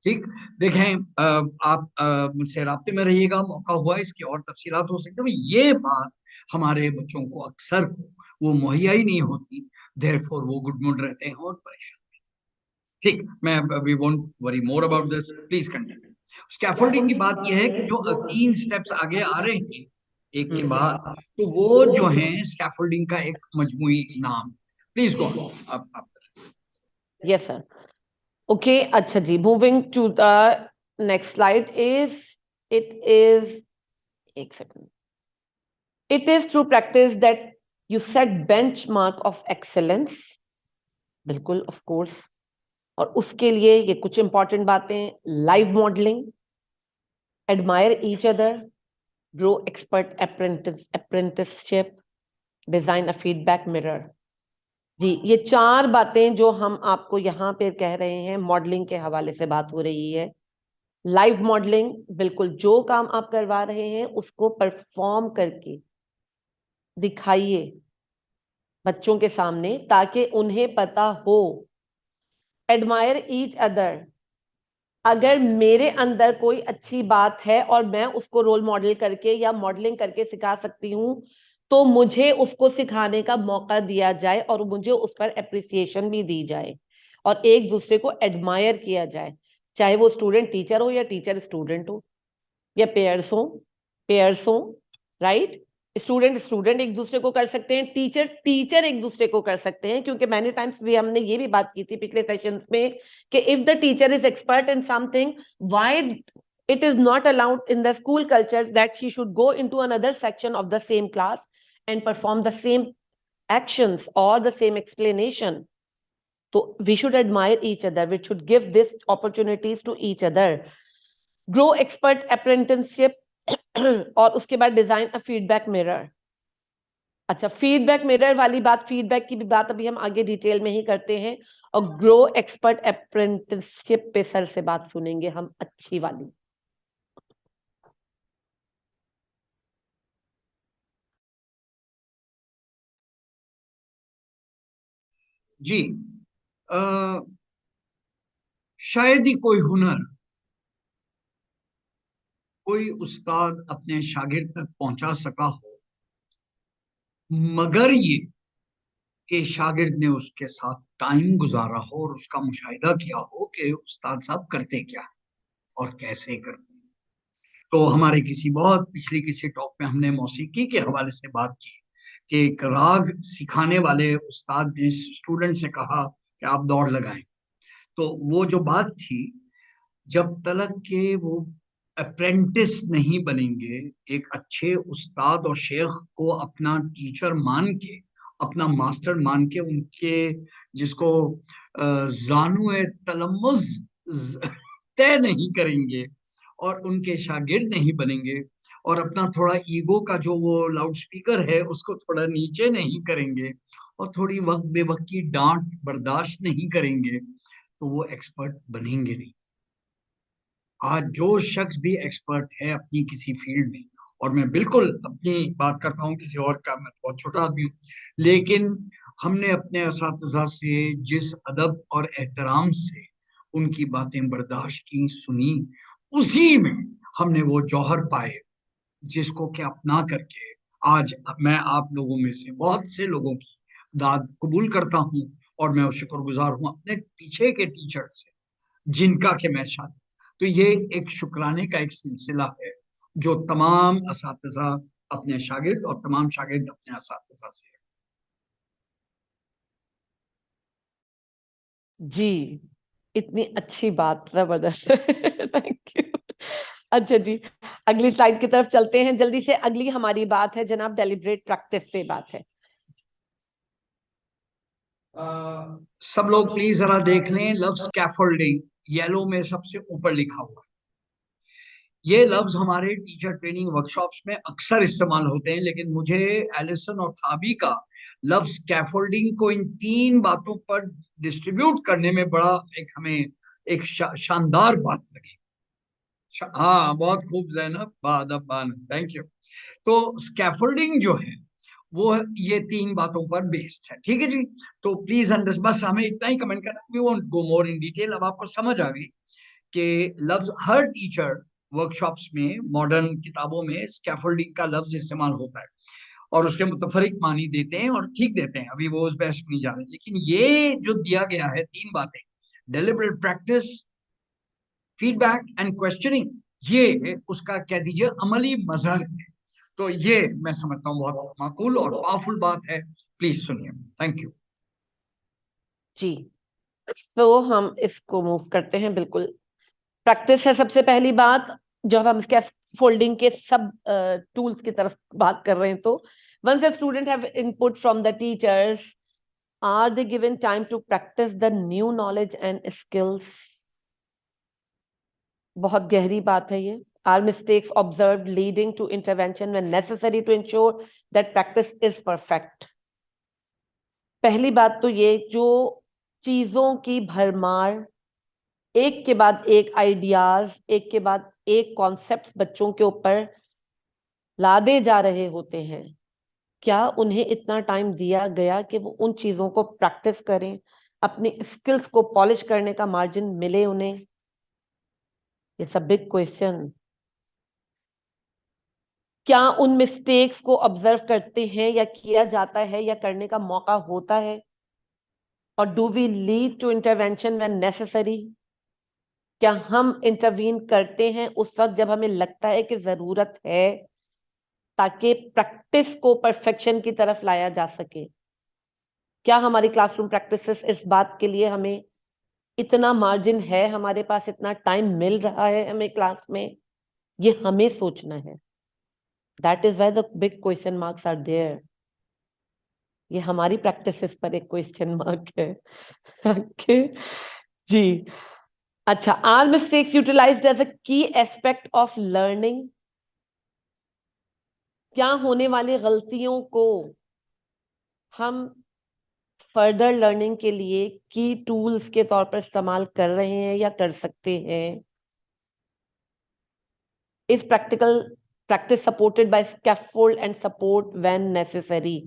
ठीक, देखें आप मुझसे राब्ते में रहिएगा, मौका हुआ इसकी और तफसीलात हो सकती है। ये बात हमारे बच्चों को अक्सर वो मुहैया ही नहीं होती, देयरफॉर वो गुडमुड रहते हैं और परेशान। ठीक, मैं we won't worry more about this, please continue. Scaffolding की बात यह है कि जो 3 स्टेप्स आगे आ रहे हैं एक के बाद, तो वो जो है स्कैफोल्डिंग का एक मजमूई नाम। प्लीज गो आप। Yes sir, okay. अच्छा जी, moving to the next slide it is एक second. It is through practice that you set benchmark of excellence. बिल्कुल, ऑफ कोर्स। और उसके लिए ये कुछ इंपॉर्टेंट बातें: live modelling, admire each other, grow expert apprenticeship, design a feedback mirror. जी, ये 4 बातें जो हम आपको यहाँ पे कह रहे हैं, मॉडलिंग के हवाले से बात हो रही है। लाइव मॉडलिंग, बिल्कुल जो काम आप करवा रहे हैं उसको परफॉर्म करके दिखाइए बच्चों के सामने ताकि उन्हें पता हो। एडमायर ईच अदर, अगर मेरे अंदर कोई अच्छी बात है और मैं उसको रोल मॉडल करके या मॉडलिंग करके सिखा सकती हूँ तो मुझे उसको सिखाने का मौका दिया जाए और मुझे उस पर एप्रिसिएशन भी दी जाए और एक दूसरे को एडमायर किया जाए, चाहे वो स्टूडेंट टीचर हो या टीचर स्टूडेंट हो या पेयर्स हो, राइट। स्टूडेंट एक दूसरे को कर सकते हैं, टीचर एक दूसरे को कर सकते हैं, क्योंकि मैनी टाइम्स भी हमने ये भी बात की थी पिछले सेशंस में कि if the teacher is expert in something, why it is not allowed in the school culture that she should go into another section of the same class and perform the same actions or the same explanation. So we should admire each other, we should give these opportunities to each other. Grow expert apprenticeship और उसके बाद design a feedback mirror. अच्छा, feedback mirror वाली बात, feedback की भी बात अभी हम आगे डिटेल में ही करते हैं। और ग्रो एक्सपर्ट अप्रेंटिसशिप पे सर से बात सुनेंगे हम, अच्छी वाली। जी, शायद ही कोई हुनर कोई उस्ताद अपने शागिर्द तक पहुंचा सका हो मगर ये कि शागिर्द ने उसके साथ टाइम गुजारा हो और उसका मुशाहिदा किया हो कि उस्ताद साहब करते क्या और कैसे करते हैं। तो हमारे किसी टॉक में हमने मौसीकी के हवाले से बात की कि एक राग सिखाने वाले उस्ताद ने स्टूडेंट से कहा कि आप दौड़ लगाएं। तो वो जो बात थी, जब तक के वो अप्रेंटिस नहीं बनेंगे, एक अच्छे उस्ताद और शेख को अपना टीचर मान के, अपना मास्टर मान के, उनके जिसको जानू तलम्मुज तय नहीं करेंगे और उनके शागिर्द नहीं बनेंगे और अपना थोड़ा ईगो का जो वो लाउड स्पीकर है उसको थोड़ा नीचे नहीं करेंगे और थोड़ी वक्त बेवक्त की डांट बर्दाश्त नहीं करेंगे, तो वो एक्सपर्ट बनेंगे नहीं। आज जो शख्स भी एक्सपर्ट है अपनी किसी फील्ड में, और मैं बिल्कुल अपनी बात करता हूँ किसी और का, मैं बहुत छोटा आदमी हूँ, लेकिन हमने अपने असातिज़ा से जिस अदब और एहतराम से उनकी बातें बर्दाश्त की, सुनी, उसी में हमने वो जौहर पाए जिसको कि अपना करके आज मैं आप लोगों में से बहुत से लोगों की दाद कबूल करता हूँ और मैं शुक्रगुजार हूँ अपने पीछे के टीचर से जिनका कि मैं शायद, तो ये एक शुक्राने का एक सिलसिला है जो तमाम असातिज़ा अपने शागिर्द और तमाम शागिर्द अपने असातिज़ा से है। जी, इतनी अच्छी बात, जबरदस्त। Thank you. अच्छा जी, अगली स्लाइड की तरफ चलते हैं जल्दी से। अगली हमारी बात है जनाब डेलिब्रेट प्रैक्टिस पे बात है। सब लोग प्लीज जरा देख लें, लफ्ज स्कैफोल्डिंग येलो में सबसे ऊपर लिखा हुआ है। ये लफ्ज हमारे टीचर ट्रेनिंग वर्कशॉप्स में अक्सर इस्तेमाल होते हैं, लेकिन मुझे एलिसन और थाबी का लफ्ज स्कैफोल्डिंग को इन 3 बातों पर डिस्ट्रीब्यूट करने में बड़ा एक हमें एक शानदार बात लगी। हाँ, बहुत खूब जैनब, बादब बानस, थैंक यू। तो स्कैफोल्डिंग जो है वो ये 3 बातों पर बेस्ड है, ठीक है जी। तो प्लीज अंडर, बस हमें इतना ही कमेंट करना, we won't go more in detail. अब आपको समझ आ गई कि लफ्ज हर टीचर वर्कशॉप्स में, मॉडर्न किताबों में स्कैफोल्डिंग का लफ्ज इस्तेमाल होता है और उसके मुतफरिक मानी देते हैं और ठीक देते हैं, अभी वो उस बहस में नहीं जा रहे। लेकिन ये जो दिया गया है 3 बातें, deliberate practice, feedback and questioning, ये उसका कह दीजिए अमली मजहर है। तो ये मैं समझता हूँ बहुत माकूल और पावरफुल बात है। प्लीज सुनिए। थैंक यू जी, तो हम इसको मूव करते हैं। बिल्कुल प्रैक्टिस है सबसे पहली बात। जब हम स्कैफोल्डिंग के सब टूल्स की तरफ बात कर रहे हैं, तो once a student have input from the teachers, are they given time to practice the new knowledge and skills? बहुत गहरी बात है ये। Are mistakes observed leading to intervention when necessary to ensure that practice is perfect? पहली बात तो ये, जो चीजों की भरमार, एक के बाद एक आइडियाज, एक के बाद एक कॉन्सेप्ट्स बच्चों के ऊपर लादे जा रहे होते हैं, क्या उन्हें इतना टाइम दिया गया कि वो उन चीजों को प्रैक्टिस करें, अपनी स्किल्स को पॉलिश करने का मार्जिन मिले उन्हें? It's a big question. क्या उन मिस्टेक्स को ऑब्जर्व करते हैं या किया जाता है या करने का मौका होता है? और do we lead to intervention when necessary? क्या हम इंटरवीन करते हैं उस वक्त जब हमें लगता है कि जरूरत है, ताकि प्रैक्टिस को परफेक्शन की तरफ लाया जा सके? क्या हमारी क्लासरूम प्रैक्टिसेस इस बात के लिए, हमें इतना मार्जिन है, हमारे पास इतना टाइम मिल रहा है हमें क्लास में? ये हमें सोचना है। That is why the big question marks are there. ये हमारी प्रैक्टिसेस पर एक क्वेश्चन मार्क है। ओके जी। अच्छा, are mistakes utilised as a key aspect of learning? क्या होने वाली गलतियों को हम फर्दर लर्निंग के लिए की टूल्स के तौर पर इस्तेमाल कर रहे हैं या कर सकते हैं? Is practical practice supported by scaffold and support when necessary?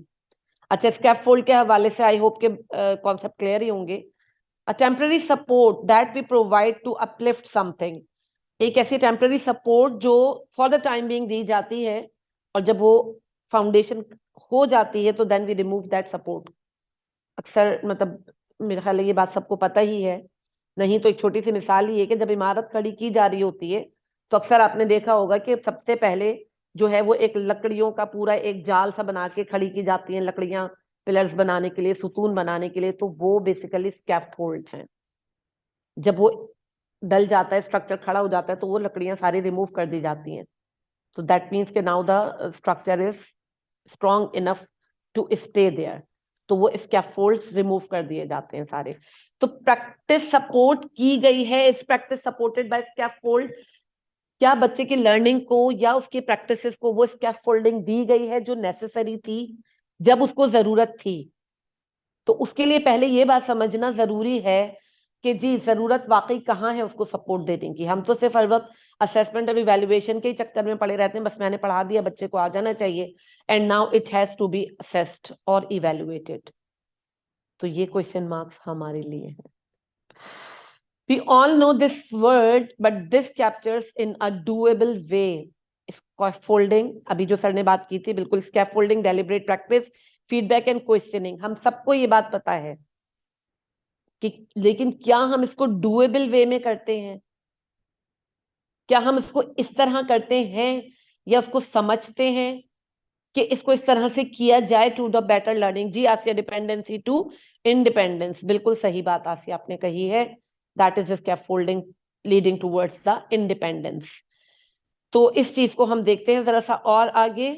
अच्छा, स्कैफोल्ड के हवाले से आई होप के कॉन्सेप्ट क्लियर ही होंगे। A temporary support that we provide to uplift something, एक ऐसी टेम्पररी सपोर्ट जो फॉर द टाइम बीइंग दी जाती है, और जब वो फाउंडेशन हो जाती है तो then we remove that support. अक्सर मतलब मेरे ख्याल है ये बात सबको पता ही है, नहीं तो एक छोटी सी मिसाल ही है कि जब इमारत खड़ी की जा रही होती है तो अक्सर आपने देखा होगा कि सबसे पहले जो है वो एक लकड़ियों का पूरा एक जाल सा बना के खड़ी की जाती हैं, लकड़ियां पिलर्स बनाने के लिए, सुतून बनाने के लिए, तो वो बेसिकली स्कैफोल्ड्स हैं। जब वो डल जाता है, स्ट्रक्चर खड़ा हो जाता है, तो वो लकड़ियां सारी रिमूव कर दी जाती हैं। तो दैट मीन्स के now the structure is strong enough to stay there, तो वो स्कैफोल्ड्स रिमूव कर दिए जाते हैं सारे। तो प्रैक्टिस सपोर्ट की गई है, इस प्रैक्टिस सपोर्टेड बाय स्कैफोल्ड। क्या बच्चे की लर्निंग को या उसकी प्रैक्टिसेस को वो स्कैफोल्डिंग दी गई है जो नेसेसरी थी जब उसको जरूरत थी? तो उसके लिए पहले ये बात समझना जरूरी है कि जी जरूरत वाकई कहाँ है उसको सपोर्ट देने की। हम तो सिर्फ हर वक्त असेसमेंट और इवैल्यूएशन के ही चक्कर में पड़े रहते हैं, बस मैंने पढ़ा दिया, बच्चे को आ जाना चाहिए, and now it has to be assessed और इवैल्यूएटेड। तो ये क्वेश्चन मार्क्स हमारे लिए है। We all know this word, but this captures in a doable way. Scaffolding, अभी जो सर ने बात की थी, बिल्कुल scaffolding, deliberate practice, feedback and questioning, हम सबको ये बात पता है कि लेकिन क्या हम इसको doable way में करते हैं? क्या हम इसको इस तरह करते हैं या उसको समझते हैं कि इसको इस तरह से किया जाए टू द बेटर लर्निंग? जी आसिया, डिपेंडेंसी टू इंडिपेंडेंस, बिल्कुल सही बात आसिया आपने कही है। That is scaffolding leading towards the independence. तो इस चीज को हम देखते हैं जरा सा और आगे।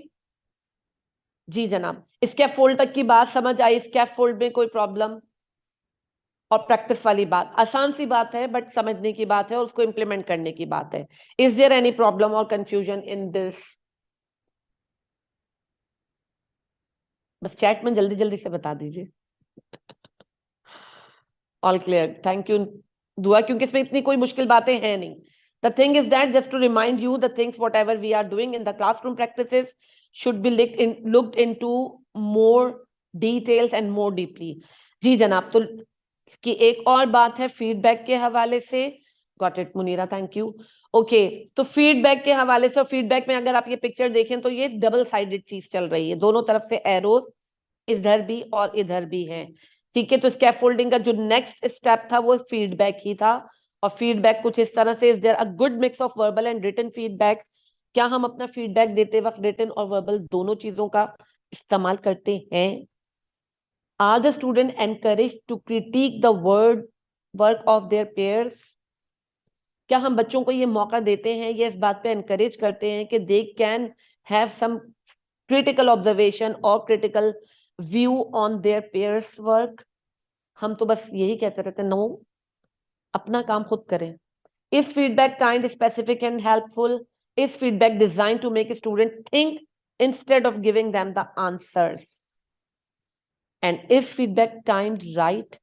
जी जनाब, स्कैफोल्ड तक की बात समझ आई? स्कैफोल्ड में कोई प्रॉब्लम? और प्रैक्टिस वाली बात आसान सी बात है, बट समझने की बात है और उसको इंप्लीमेंट करने की बात है। इज देयर एनी प्रॉब्लम और कंफ्यूजन इन दिस? बस चैट में जल्दी जल्दी से बता दीजिए। ऑल क्लियर, थैंक यू दुआ, क्योंकि इसमें इतनी कोई मुश्किल बातें हैं नहीं। The thing is that just to remind you, the things whatever we are doing in the classroom practices should be looked into more details and more deeply. जी जनाब, तो इसकी एक और बात है फीडबैक के हवाले से। Got it Munira, thank you. Okay, तो फीडबैक के हवाले से, फीडबैक में अगर आप ये पिक्चर देखें तो ये डबल साइडेड चीज चल रही है, दोनों तरफ से एरोज इधर भी और इधर भी है। ठीक है, तो स्कैफोल्डिंग का जो नेक्स्ट स्टेप था वो फीडबैक ही था, और फीडबैक कुछ इस तरह से, is there a good mix of verbal and written feedback? क्या हम अपना फीडबैक देते वक्त रिटन और वर्बल दोनों चीजों का इस्तेमाल करते हैं? Are the student encouraged to critic the work of their pairs? क्या हम बच्चों को ये मौका देते हैं, ये इस बात पे एनकरेज करते हैं कि they can have some critical observation और critical view on their pairs work? हम तो बस यही कहते रहते हैं, नो, अपना काम खुद करें। Is feedback kind, specific and helpful? Is feedback design to make student think instead of giving them the answers? And is feedback timed right?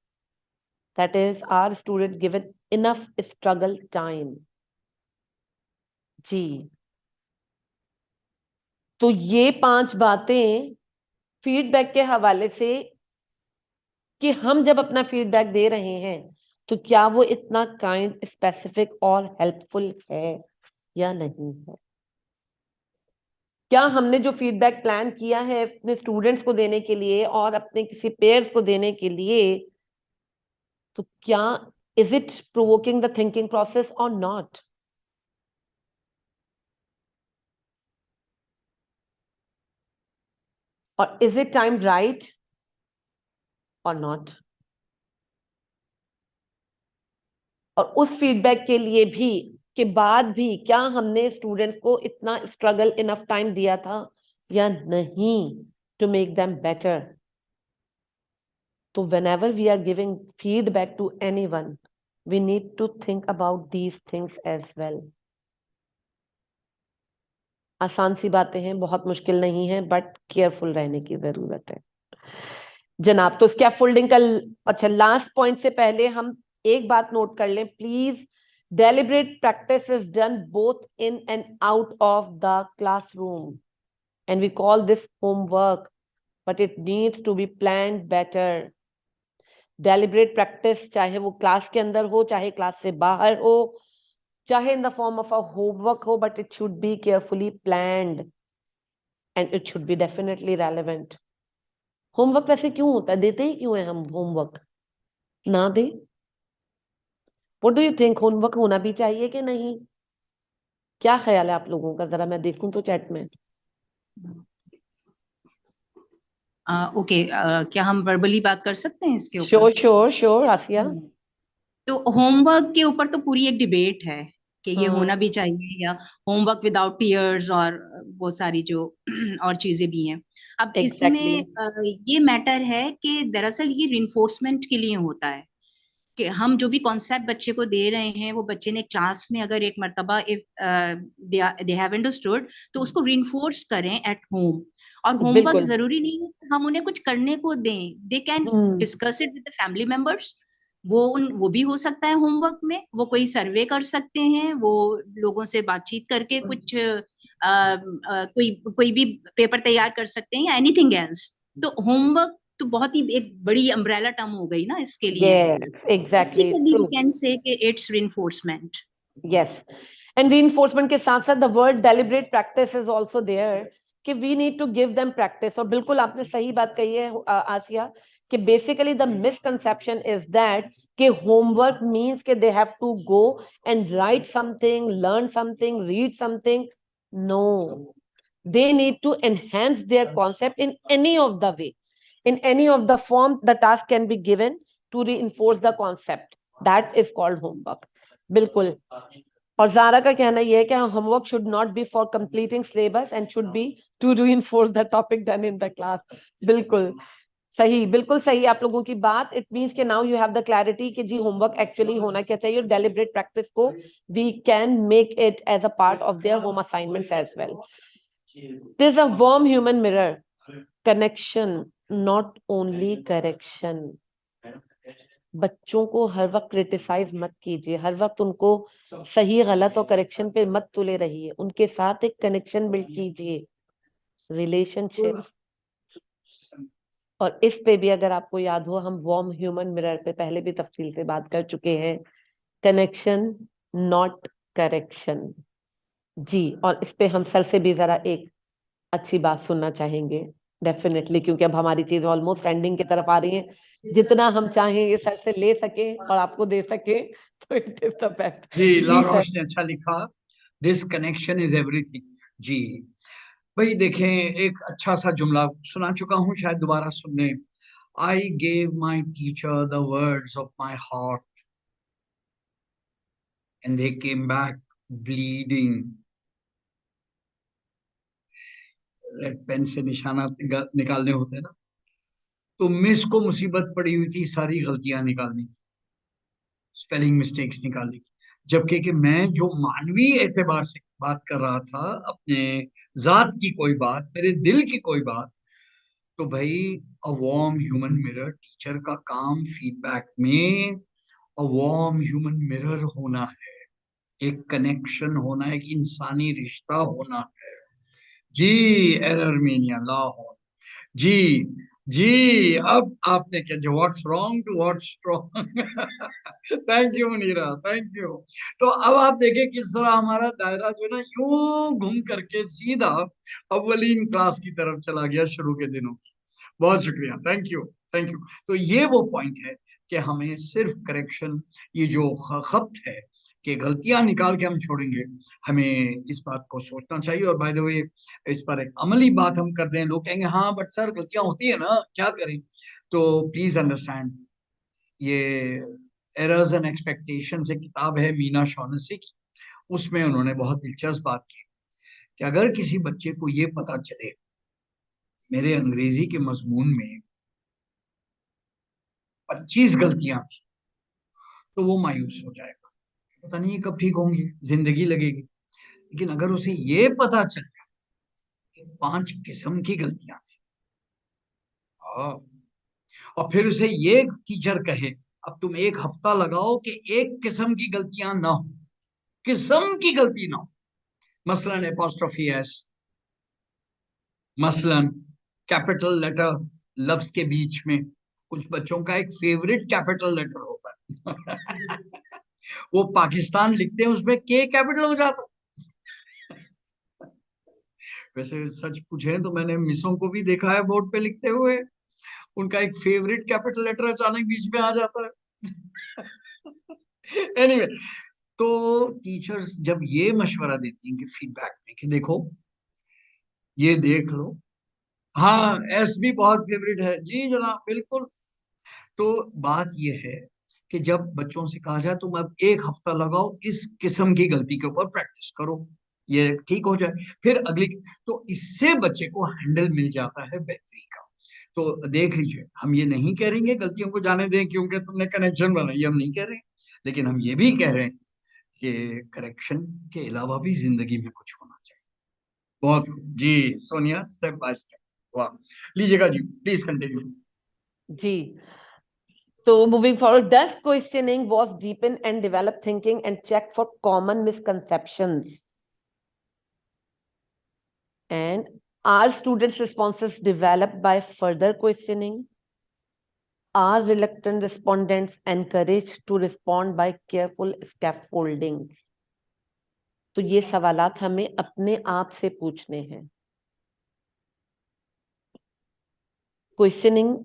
That is, are student given enough struggle time? जी, तो ये 5 बातें feedback के हवाले से कि हम जब अपना फीडबैक दे रहे हैं तो क्या वो इतना काइंड, स्पेसिफिक और हेल्पफुल है या नहीं है? क्या हमने जो फीडबैक प्लान किया है अपने स्टूडेंट्स को देने के लिए और अपने किसी पेयर्स को देने के लिए, तो क्या is it provoking the thinking process और नॉट? और इज इट टाइम्ड राइट और नॉट? और उस फीडबैक के लिए भी के बाद भी क्या हमने स्टूडेंट्स को इतना स्ट्रगल इनफ टाइम दिया था या नहीं टू मेक देम बेटर? तो whenever we are giving feedback to anyone, we need to think about these things as well. आसान सी बातें हैं, बहुत मुश्किल नहीं है, बट केयरफुल रहने की जरूरत है जनाब। तो स्कैफोल्डिंग का अच्छा लास्ट पॉइंट से पहले हम एक बात नोट कर लें please. Deliberate practice is done both in and out of the classroom and we call this homework, but it needs to be planned better. Deliberate practice चाहे वो क्लास के अंदर हो, चाहे क्लास से बाहर हो, चाहे in the form of a homework हो, but it should be carefully planned. and it should be definitely relevant. Homework वैसे क्यों होता है, देते ही क्यों है हम होमवर्क, ना दे? What do you think, homework होना भी चाहिए कि नहीं? क्या ख्याल है आप लोगों का, जरा मैं देखूं तो चैट में। ओके, क्या हम वर्बली बात कर सकते हैं इसके ऊपर? श्योर श्योर श्योर आसिया। तो होमवर्क के ऊपर तो पूरी एक डिबेट है कि ये होना भी चाहिए या होमवर्क विदाउट टीयर्स, और वो सारी जो और चीजें भी हैं। अब इसमें ये मैटर है कि दरअसल ये रिइंफोर्समेंट के लिए होता है कि हम जो भी कॉन्सेप्ट बच्चे को दे रहे हैं, वो बच्चे ने क्लास में अगर एक मर्तबा इफ दे हैव अंडरस्टूड, तो उसको रिइंफोर्स करें एट होम। और होमवर्क जरूरी नहीं है कि हम उन्हें कुछ करने को दें, they can discuss it with the family members. वो भी हो सकता है होमवर्क में, वो कोई सर्वे कर सकते हैं, वो लोगों से बातचीत करके कुछ कोई भी पेपर तैयार कर सकते हैं या एनीथिंग एल्स। तो होमवर्क तो बहुत ही एक बड़ी अम्ब्रेला टर्म हो गई ना इसके लिए। Yes, exactly. Basically, we can say कि it's reinforcement. Yes, and reinforcement के साथ साथ the word deliberate practice is also there कि we need to give them practice। और बिल्कुल आपने सही बात कही है आसिया कि basically the misconception is that कि homework means कि they have to go and write something, learn something, read something. No, they need to enhance their concept in any of the way, in any of the form the task can be given to reinforce the concept. That is called homework. बिल्कुल। और ज़ारा का कहना यह है कि homework should not be for completing syllabus and should be to reinforce the topic done in the class। बिल्कुल सही, बिल्कुल सही आप लोगों की बात। इट मीन्स कि now you have the clarity कि जी होमवर्क एक्चुअली होना क्या चाहिए, और डेलिब्रेट प्रैक्टिस को we can make it as a part of their home assignments as well. There is a warm human mirror, connection not only correction. बच्चों को हर वक्त क्रिटिसाइज मत कीजिए, हर वक्त उनको सही गलत और करेक्शन पे मत तुले रहिए, उनके साथ एक कनेक्शन बिल्ड कीजिए, रिलेशनशिप। और इस पे भी अगर आपको याद हो, हम वार्म ह्यूमन मिरर पे पहले भी तफसील से बात कर चुके हैं, कनेक्शन नॉट करेक्शन जी। और इस पे हम सर से भी जरा एक अच्छी बात सुनना चाहेंगे डेफिनेटली, क्योंकि अब हमारी चीज ऑलमोस्ट एंडिंग की तरफ आ रही है। जितना हम चाहें ये सर से ले सके और आपको दे सके तो इट इज द बेस्ट। जी, लारोश ने अच्छा लिखा, दिस कनेक्शन इज एवरीथिंग। जी भाई देखें, एक अच्छा सा जुमला सुना चुका हूं, शायद दोबारा सुनने। I gave my teacher the words of my heart and they came back bleeding. Red pen से निशाना निकालने होते ना, तो मिस को मुसीबत पड़ी हुई थी सारी गलतियां निकालने की, स्पेलिंग मिस्टेक्स निकालने की, जबकि कि मैं जो मानवीय एतबार से बात कर रहा था, अपने जात की कोई बात, मेरे दिल की कोई बात, तो भाई अ वार्म ह्यूमन मिरर, टीचर का काम फीडबैक में अ वार्म ह्यूमन मिरर होना है, एक कनेक्शन होना है, एक इंसानी रिश्ता होना है। जी एररमीनिया लाहौर जी। जी अब आपने क्या जो what's wrong to what's strong. Thank you Munira, thank you. तो अब आप देखें किस तरह हमारा दायरा जो है ना यूं घूम करके सीधा अव्वलीन क्लास की तरफ चला गया शुरू के दिनों की। बहुत शुक्रिया, थैंक यू, थैंक यू। तो ये वो पॉइंट है कि हमें सिर्फ करेक्शन, ये जो खपत है कि गलतियां निकाल के हम छोड़ेंगे, हमें इस बात को सोचना चाहिए। और बाय द वे, इस पर एक अमली बात हम कर दें, लोग कहेंगे हाँ बट सर गलतियां होती है ना, क्या करें? तो प्लीज अंडरस्टैंड, ये एरर्स एंड एक्सपेक्टेशन से किताब है मीना शौनसी की, उसमें उन्होंने बहुत दिलचस्प बात की कि अगर किसी बच्चे को ये पता चले मेरे अंग्रेजी के मजमून में 25 गलतियां थी, तो वो मायूस हो जाएगा, पता नहीं कब ठीक होंगी, जिंदगी लगेगी। लेकिन अगर उसे ये पता चल गया कि 5 किस्म की गलतियां थी, और फिर उसे ये टीचर कहे अब तुम एक हफ्ता लगाओ कि एक किस्म की गलतियां ना हो, किस्म की गलती ना हो, मसलन एपोस्ट्रोफी एस, मसलन कैपिटल लेटर लफ्ज के बीच में, कुछ बच्चों का एक फेवरेट कैपिटल लेटर होता है वो पाकिस्तान लिखते हैं उसमें के कैपिटल हो जाता। वैसे सच पूछे तो मैंने मिसों को भी देखा है बोर्ड पे लिखते हुए, उनका एक फेवरेट कैपिटल लेटर अचानक बीच में आ जाता है। एनीवे, तो टीचर्स जब ये मशवरा देती हैं कि फीडबैक में कि देखो ये देख लो, हाँ एस भी बहुत फेवरेट है जी जनाब बिल्कुल। तो बात ये है कि जब बच्चों से कहा जाए तुम अब एक हफ्ता लगाओ इस किस्म की गलती के ऊपर प्रैक्टिस करो, ये ठीक हो जाए, फिर अगली, तो इससे बच्चे को हैंडल मिल जाता है बेहतरी का। तो देख लीजिए, हम ये नहीं कह रहे गलतियों को जाने दें क्योंकि तुमने कनेक्शन बनाई, हम नहीं कह रहे, लेकिन हम ये भी कह रहे हैं कि करेक्शन के अलावा भी जिंदगी में कुछ होना चाहिए। बहुत खूब जी सोनिया, स्टेप बाय स्टेप, वाह। लीजिएगा जी, प्लीज कंटिन्यू जी। So moving forward, does questioning was deepen and develop thinking and check for common misconceptions? And are students' responses developed by further questioning? Are reluctant respondents encouraged to respond by careful scaffolding? तो ये सवालात हमें अपने आप से पूछने हैं। Questioning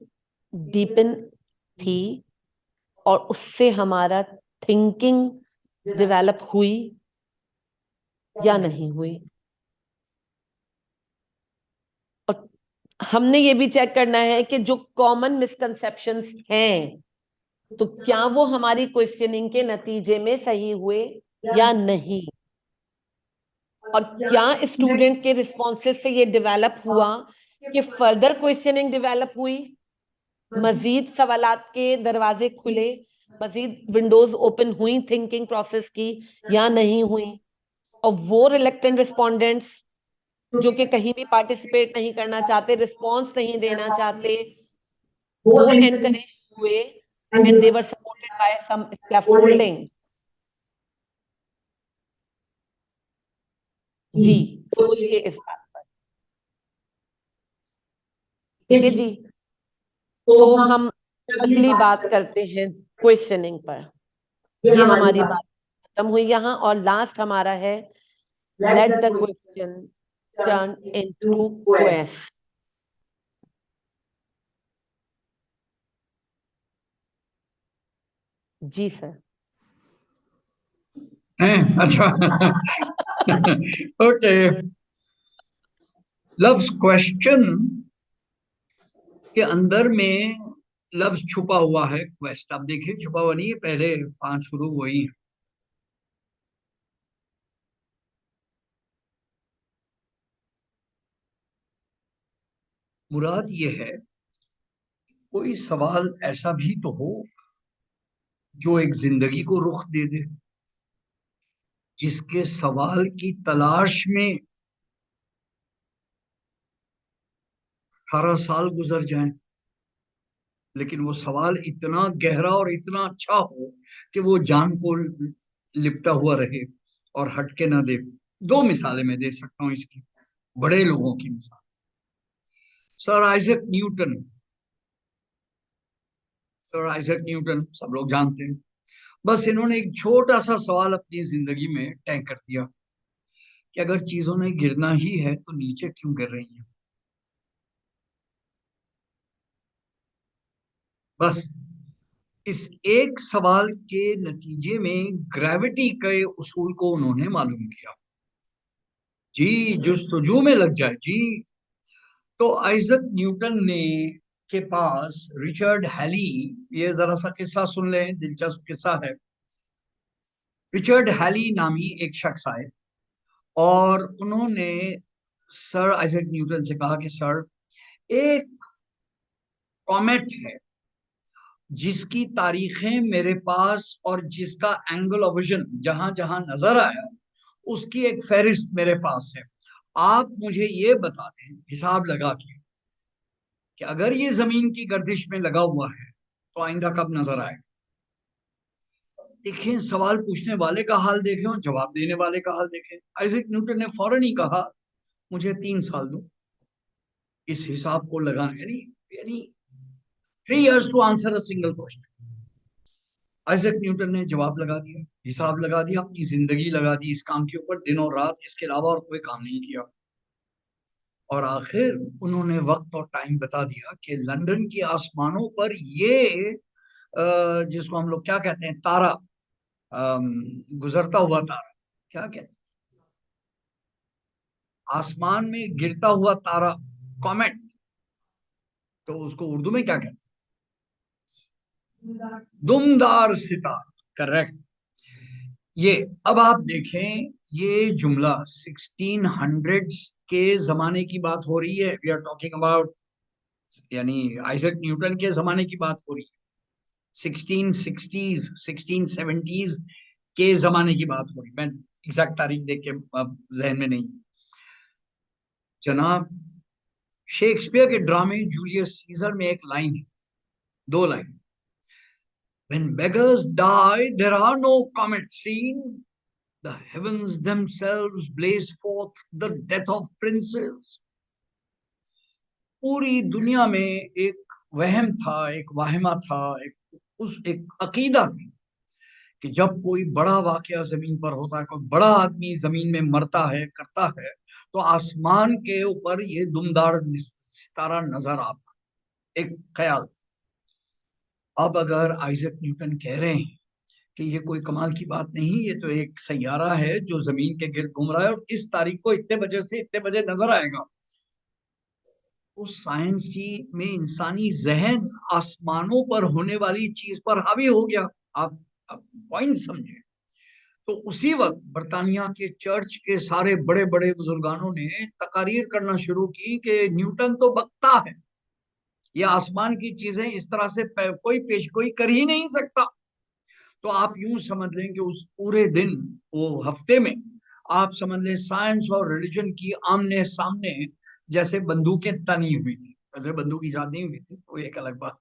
deepen थी और उससे हमारा थिंकिंग डेवलप हुई या नहीं हुई, और हमने ये भी चेक करना है कि जो कॉमन मिसकंसेप्शंस हैं तो क्या वो हमारी क्वेश्चनिंग के नतीजे में सही हुए या नहीं, और क्या स्टूडेंट के रिस्पॉन्सेस से ये डेवलप हुआ कि फर्दर क्वेश्चनिंग डेवलप हुई, मजीद सवालात के दरवाजे खुले, मजीद विंडोज ओपन हुई थिंकिंग प्रोसेस की या नहीं हुई, और वो रिलेक्टेंट रिस्पोंडेंट्स जो कि कहीं भी पार्टिसिपेट नहीं करना चाहते, रिस्पॉन्स नहीं देना चाहते, वो एनकरेज हुए and they were supported by some scaffolding. जी सोचिए इस बात पर। ठीक है जी, तो हम अगली बात करते हैं क्वेश्चनिंग पर। ये हमारी बात खत्म हुई यहाँ, और लास्ट हमारा है let the question turn into quest. जी सर। अच्छा ओके, लव्स क्वेश्चन के अंदर में लफ्ज छुपा हुआ है क्वेस्ट। आप देखिए छुपा हुआ नहीं है, पहले 5 शुरू वही है। मुराद ये है कोई सवाल ऐसा भी तो हो जो एक जिंदगी को रुख दे दे, जिसके सवाल की तलाश में 18 साल गुजर जाएं, लेकिन वो सवाल इतना गहरा और इतना अच्छा हो कि वो जान को लिपटा हुआ रहे और हटके ना दे। 2 मिसालें मैं दे सकता हूं इसकी, बड़े लोगों की मिसाल। Sir Isaac Newton, sir Isaac Newton सब लोग जानते हैं। बस इन्होंने एक छोटा सा सवाल अपनी जिंदगी में तय कर दिया कि अगर चीजों ने गिरना ही है तो नीचे क्यों गिर रही हैं। बस इस एक सवाल के नतीजे में ग्रेविटी के उसूल को उन्होंने मालूम किया। जी जुस्तजू में लग जाए जी। तो आइजक न्यूटन ने के पास रिचर्ड हैली, ये जरा सा किस्सा सुन लें, दिलचस्प किस्सा है। रिचर्ड हैली नामी एक शख्स आए और उन्होंने सर आइजक न्यूटन से कहा कि सर एक कॉमेट है जिसकी तारीखें मेरे पास और जिसका एंगल ऑफ विजन जहां जहां नजर आया उसकी एक फहरिस्त मेरे पास है। आप मुझे ये बता दें हिसाब लगा के कि अगर ये जमीन की गर्दिश में लगा हुआ है तो आइंदा कब नजर आएगा। देखें सवाल पूछने वाले का हाल देखें और जवाब देने वाले का हाल देखें। आइजक न्यूटन ने फौरन ही कहा मुझे 3 साल दो इस हिसाब को लगाने, यानी यानी 3 years to answer a single question. Isaac Newton ने जवाब लगा दिया, हिसाब लगा दिया, अपनी जिंदगी लगा दी इस काम के ऊपर, दिन और रात, इसके अलावा और कोई काम नहीं किया। और आखिर उन्होंने वक्त और टाइम बता दिया कि लंदन के आसमानों पर ये जिसको हम लोग क्या कहते हैं, तारा, गुजरता हुआ तारा, क्या कहते हैं, आसमान में गिरता हुआ तारा, कॉमेट, तो उसको उर्दू में क्या कहते हैं, दुमदार सितारा, करेक्ट। ये अब आप देखें, ये जुमला 1600s के जमाने की बात हो रही है। वी आर टॉकिंग अबाउट, यानी आइजैक न्यूटन के जमाने की बात हो रही है, 1660s 1670s के जमाने की बात हो रही। मैं एग्जैक्ट तारीख देख के जहन में नहीं। जनाब, शेक्सपियर के ड्रामे जूलियस सीजर में एक लाइन है, 2 line, When beggars die, there are no comets seen. The heavens themselves blaze forth the death of princes. पूरी दुनिया में एक वहम था, एक वाहिमा था, एक अकीदा थी कि जब कोई बड़ा वाकया जमीन पर होता है, कोई बड़ा आदमी जमीन में मरता है, करता है, तो आसमान के ऊपर ये दुमदार सितारा नजर आता, एक ख्याल। अब अगर आइजैक न्यूटन कह रहे हैं कि ये कोई कमाल की बात नहीं, ये तो एक सैयारा है जो जमीन के गिर्द घूम रहा है और इस तारीख को इतने बजे से इतने बजे नजर आएगा, उस साइंस में इंसानी जहन आसमानों पर होने वाली चीज पर हावी हो गया। आप पॉइंट समझे। तो उसी वक्त बर्तानिया के चर्च के सारे बड़े बड़े बुजुर्गानों ने तकारीर करना शुरू की कि न्यूटन तो बकता है, ये आसमान की चीजें इस तरह से कोई पेशगोई कर ही नहीं सकता। तो आप यूं समझ लें कि उस पूरे दिन, वो हफ्ते में, आप समझ लें साइंस और रिलीजन की आमने सामने जैसे बंदूकें तनी हुई थी। वैसे बंदूक ईजाद नहीं हुई थी, वो एक अलग बात।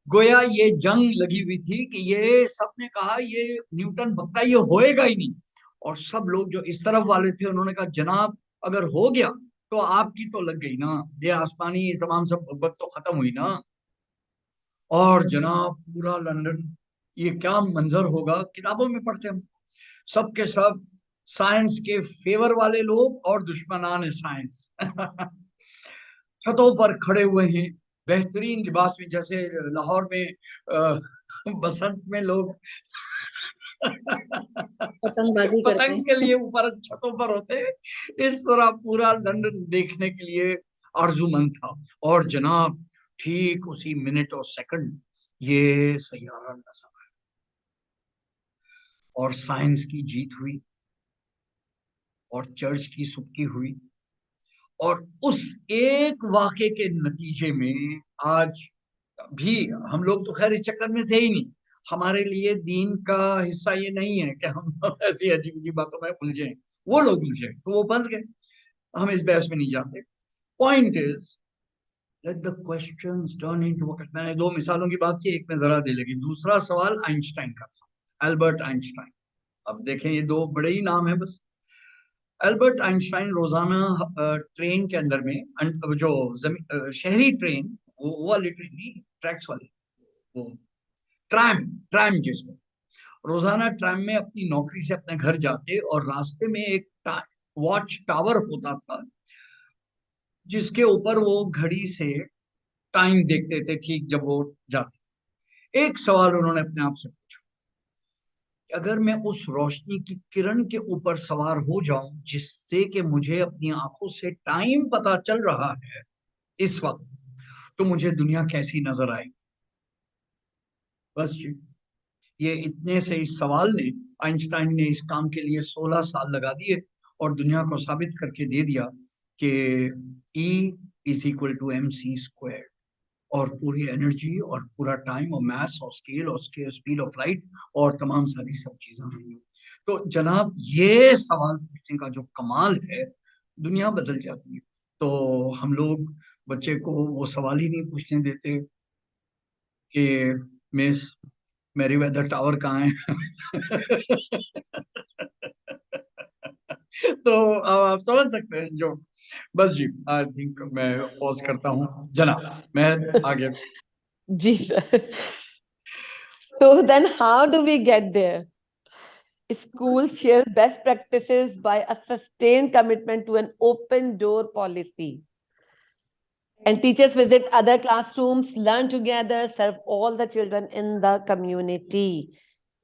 गोया ये जंग लगी हुई थी कि ये सबने कहा ये न्यूटन बकता, ये होएगा ही नहीं। और सब लोग जो इस तरफ वाले थे उन्होंने कहा जनाब अगर हो गया तो आपकी तो लग गई ना, ये आसमानी तमाम सब भगवत तो खत्म हुई ना। और जनाब पूरा लंदन, ये क्या मंजर होगा, किताबों में पढ़ते हम, सब के सब साइंस के फेवर वाले लोग और दुश्मनान साइंस छतों पर खड़े हुए हैं बेहतरीन लिबास में, जैसे लाहौर में बसंत में लोग पतंगबाजी करते पतंग के लिए ऊपर छतों पर होते हैं, इस तरह पूरा लंदन देखने के लिए आरजूमंद था। और जनाब ठीक उसी मिनट और सेकंड ये सैयारा नजर आया और साइंस की जीत हुई और चर्च की सुबकी हुई। और उस एक वाक़े के नतीजे में आज भी हम लोग तो खैर इस चक्कर में थे ही नहीं, हमारे लिए दीन का हिस्सा ये नहीं है कि हम ऐसी अजीब अजीब बातों में उलझे, वो लोग उलझे तो वो फंस गए, हम इस बहस में नहीं जाते। Point is let the questions turn into what. मैंने 2 मिसालों की बात की, एक में जरा दे लगी। दूसरा सवाल आइंस्टाइन का था, एल्बर्ट आइंस्टाइन। अब देखें ये 2 बड़े ही नाम है बस। एल्बर्ट आइंस्टाइन रोजाना ट्रेन के अंदर में जो शहरी ट्रेन, वो वाली ट्रेन नहीं, ट्रैक्स वाली, वो ट्रैम जिसको, रोजाना ट्रैम में अपनी नौकरी से अपने घर जाते और रास्ते में एक वॉच टावर होता था जिसके ऊपर वो घड़ी से टाइम देखते थे ठीक जब वो जाते। एक सवाल उन्होंने अपने आप से पूछा, अगर मैं उस रोशनी की किरण के ऊपर सवार हो जाऊं जिससे कि मुझे अपनी आंखों से टाइम पता चल रहा है इस वक्त, तो मुझे दुनिया कैसी नजर आएगी। बस जी, ये इतने से इस सवाल ने, आइंस्टाइन ने इस काम के लिए 16 साल लगा दिए और दुनिया को साबित करके दे दिया कि E = mc², और पूरी एनर्जी और पूरा टाइम और मैस और स्केल और स्पीड ऑफ लाइट और तमाम सारी सब चीजें हैं। तो जनाब ये सवाल पूछने का जो कमाल है, दुनिया बदल जाती है। तो हम लोग बच्चे को वो सवाल ही नहीं पूछने देते कि मिस मेरीवेदर टावर कहाँ है तो अब आप समझ सकते हैं जो। बस जी, आई थिंक मैं पॉज करता हूँ। जनाब मैं आगे। जी sir. So then how do we get there? Schools share best practices by a sustained commitment to an open door policy. And teachers visit other classrooms, learn together, serve all the children in the community.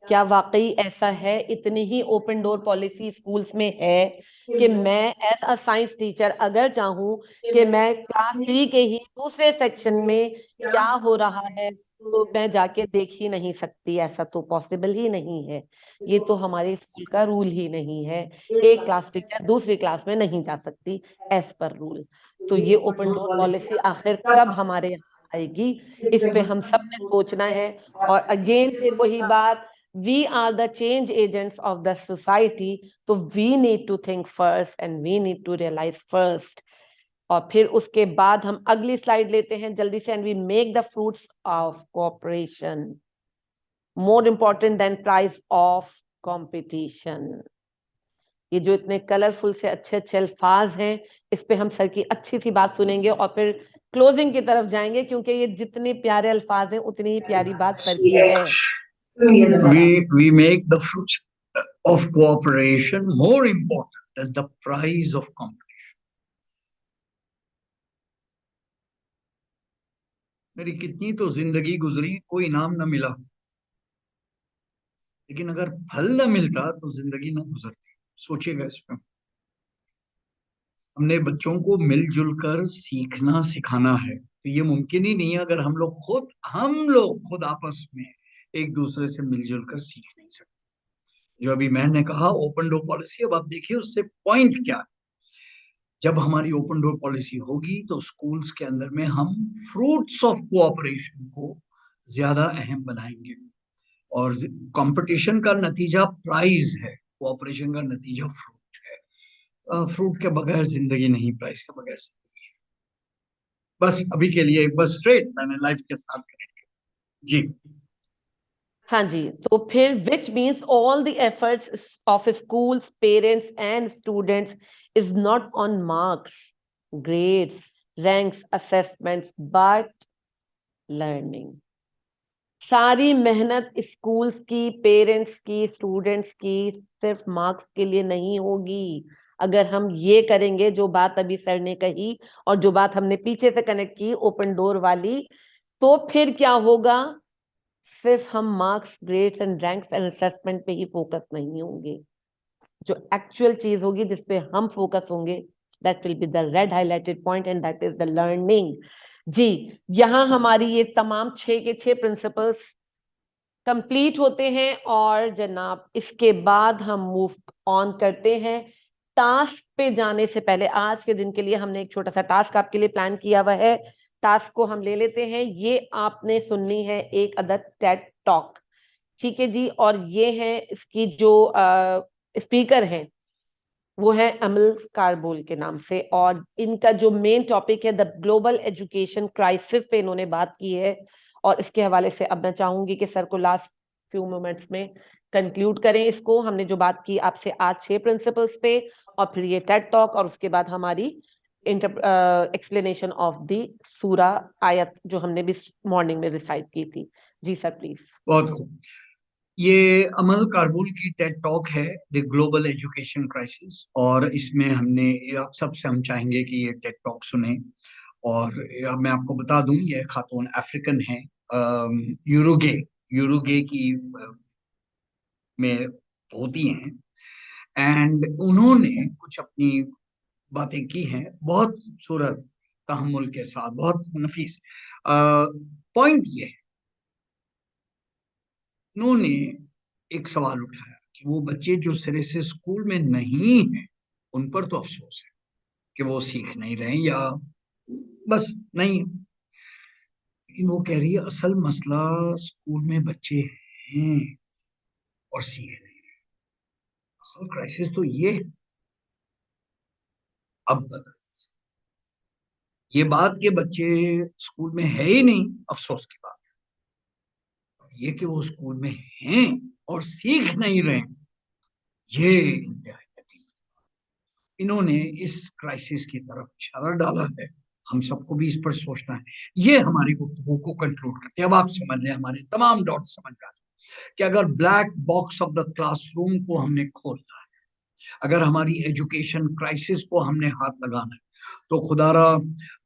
क्या वाकई ऐसा है? इतनी ही open door policy schools में है कि मैं as a science teacher अगर चाहूँ कि मैं क्लास 3 के ही दूसरे सेक्शन में क्या हो रहा है तो मैं जाके देख ही नहीं सकती? ऐसा तो पॉसिबल ही नहीं है। ये तो हमारे स्कूल का रूल ही नहीं है। एक क्लास टीचर दूसरी क्लास में नहीं जा सकती एज पर रूल। तो ये ओपन डोर पॉलिसी आखिर कब हमारे यहाँ आएगी? इस पे हम सब ने सोचना है। और अगेन फिर वही बात, we are the change agents of the society, so we need to think first and we need to realize first. और फिर उसके बाद हम अगली स्लाइड लेते हैं जल्दी से, and we make the fruits of cooperation more important than price of competition. ये जो इतने कलरफुल से अच्छे अच्छे अल्फाज हैं, इस पे हम सर की अच्छी सी बात सुनेंगे और फिर क्लोजिंग की तरफ जाएंगे, क्योंकि ये जितने प्यारे अल्फाज हैं उतनी ही प्यारी बात सर की है। We make the fruits of cooperation more important than the prize of competition. मेरी कितनी तो जिंदगी गुजरी, कोई इनाम ना मिला, लेकिन अगर फल ना मिलता तो जिंदगी ना गुजरती। सोचिएगा इस पर। हमने बच्चों को मिलजुल कर सीखना सिखाना है, तो ये मुमकिन ही नहीं है अगर हम लोग खुद आपस में एक दूसरे से मिलजुल कर सीख नहीं सकते। जो अभी मैंने कहा ओपन डोर पॉलिसी, अब आप देखिए उससे पॉइंट क्या है। जब हमारी ओपन डोर पॉलिसी होगी तो स्कूल्स के अंदर में हम फ्रूट्स ऑफ कोऑपरेशन को ज्यादा अहम बनाएंगे, और कंपटीशन का नतीजा प्राइज है, कोऑपरेशन का नतीजा फ्रूट है। फ्रूट के बगैर जिंदगी नहीं, प्राइज के बगैर जिंदगी है। बस अभी के लिए बस स्ट्रेट मैंने लाइफ के साथ कनेक्ट जी। हाँ जी, तो फिर which means all the efforts of schools, parents and students is not on marks, grades, ranks, assessments, but learning. सारी मेहनत स्कूल्स की, पेरेंट्स की, स्टूडेंट्स की सिर्फ मार्क्स के लिए नहीं होगी। अगर हम ये करेंगे जो बात अभी सर ने कही और जो बात हमने पीछे से कनेक्ट की ओपन डोर वाली, तो फिर क्या होगा? सिर्फ हम marks, grades and ranks and assessment पे ही फोकस नहीं होंगे। जो एक्चुअल चीज होगी जिस पे हम फोकस होंगे, that will be the red highlighted point and that is the learning. जी, यहाँ हमारी ये तमाम 6 के 6 प्रिंसिपल्स कंप्लीट होते हैं और जनाब इसके बाद हम मूव ऑन करते हैं टास्क पे जाने से पहले। आज के दिन के लिए हमने एक छोटा सा टास्क आपके लिए प्लान किया हुआ है। टास्क को हम ले लेते हैं। ये आपने सुननी है एक अदद टेड टॉक, ठीक है जी। और ये है इसकी जो स्पीकर हैं वो है अमल कारबोल के नाम से, और इनका जो मेन टॉपिक है द ग्लोबल एजुकेशन क्राइसिस पे इन्होंने बात की है। और इसके हवाले से अब मैं चाहूंगी कि सर को लास्ट फ्यू मोमेंट्स में कंक्लूड करें इसको। हमने जो बात की आपसे आज 6 प्रिंसिपल्स पे, और फिर ये टेड टॉक, और उसके बाद हमारी एक्सप्लेनेशन ऑफ द सूरा आयत जो हमने भी मॉर्निंग में रिसाइट की थी। जी सर प्लीज। बहुत खूब। ये अमल कारबुल की टेड टॉक है द ग्लोबल एजुकेशन क्राइसिस, और इसमें हमने आप सबसे हम चाहेंगे कि ये टेड टॉक सुने। और मैं आपको बता दूं ये खातून अफ्रीकन है, यूरुगे की में होती हैं, एंड उन्होंने कुछ अपनी बातें की हैं बहुत खूबसूरत तहम्मुल के साथ, बहुत नफीस। पॉइंट ये है, उन्होंने एक सवाल उठाया कि वो बच्चे जो सिरे से स्कूल में नहीं हैं उन पर तो अफसोस है कि वो सीख नहीं रहे या बस नहीं। लेकिन वो कह रही है असल मसला स्कूल में बच्चे हैं और सीख नहीं रहे। असल क्राइसिस तो ये है। अब ये बात के बच्चे स्कूल में है ही नहीं, अफसोस की बात है। ये कि वो स्कूल में हैं और सीख नहीं रहे, ये इंतहाई तकलीफ। इन्होंने इस क्राइसिस की तरफ इशारा डाला है, हम सबको भी इस पर सोचना है। ये हमारी गुफ्तगू को कंक्लूड करते हैं। अब आप समझ लें, हमारे तमाम डॉट समझ आ कि अगर black box of the classroom को हमने खोलना है, अगर हमारी एजुकेशन क्राइसिस को हमने हाथ लगाना है, तो खुदारा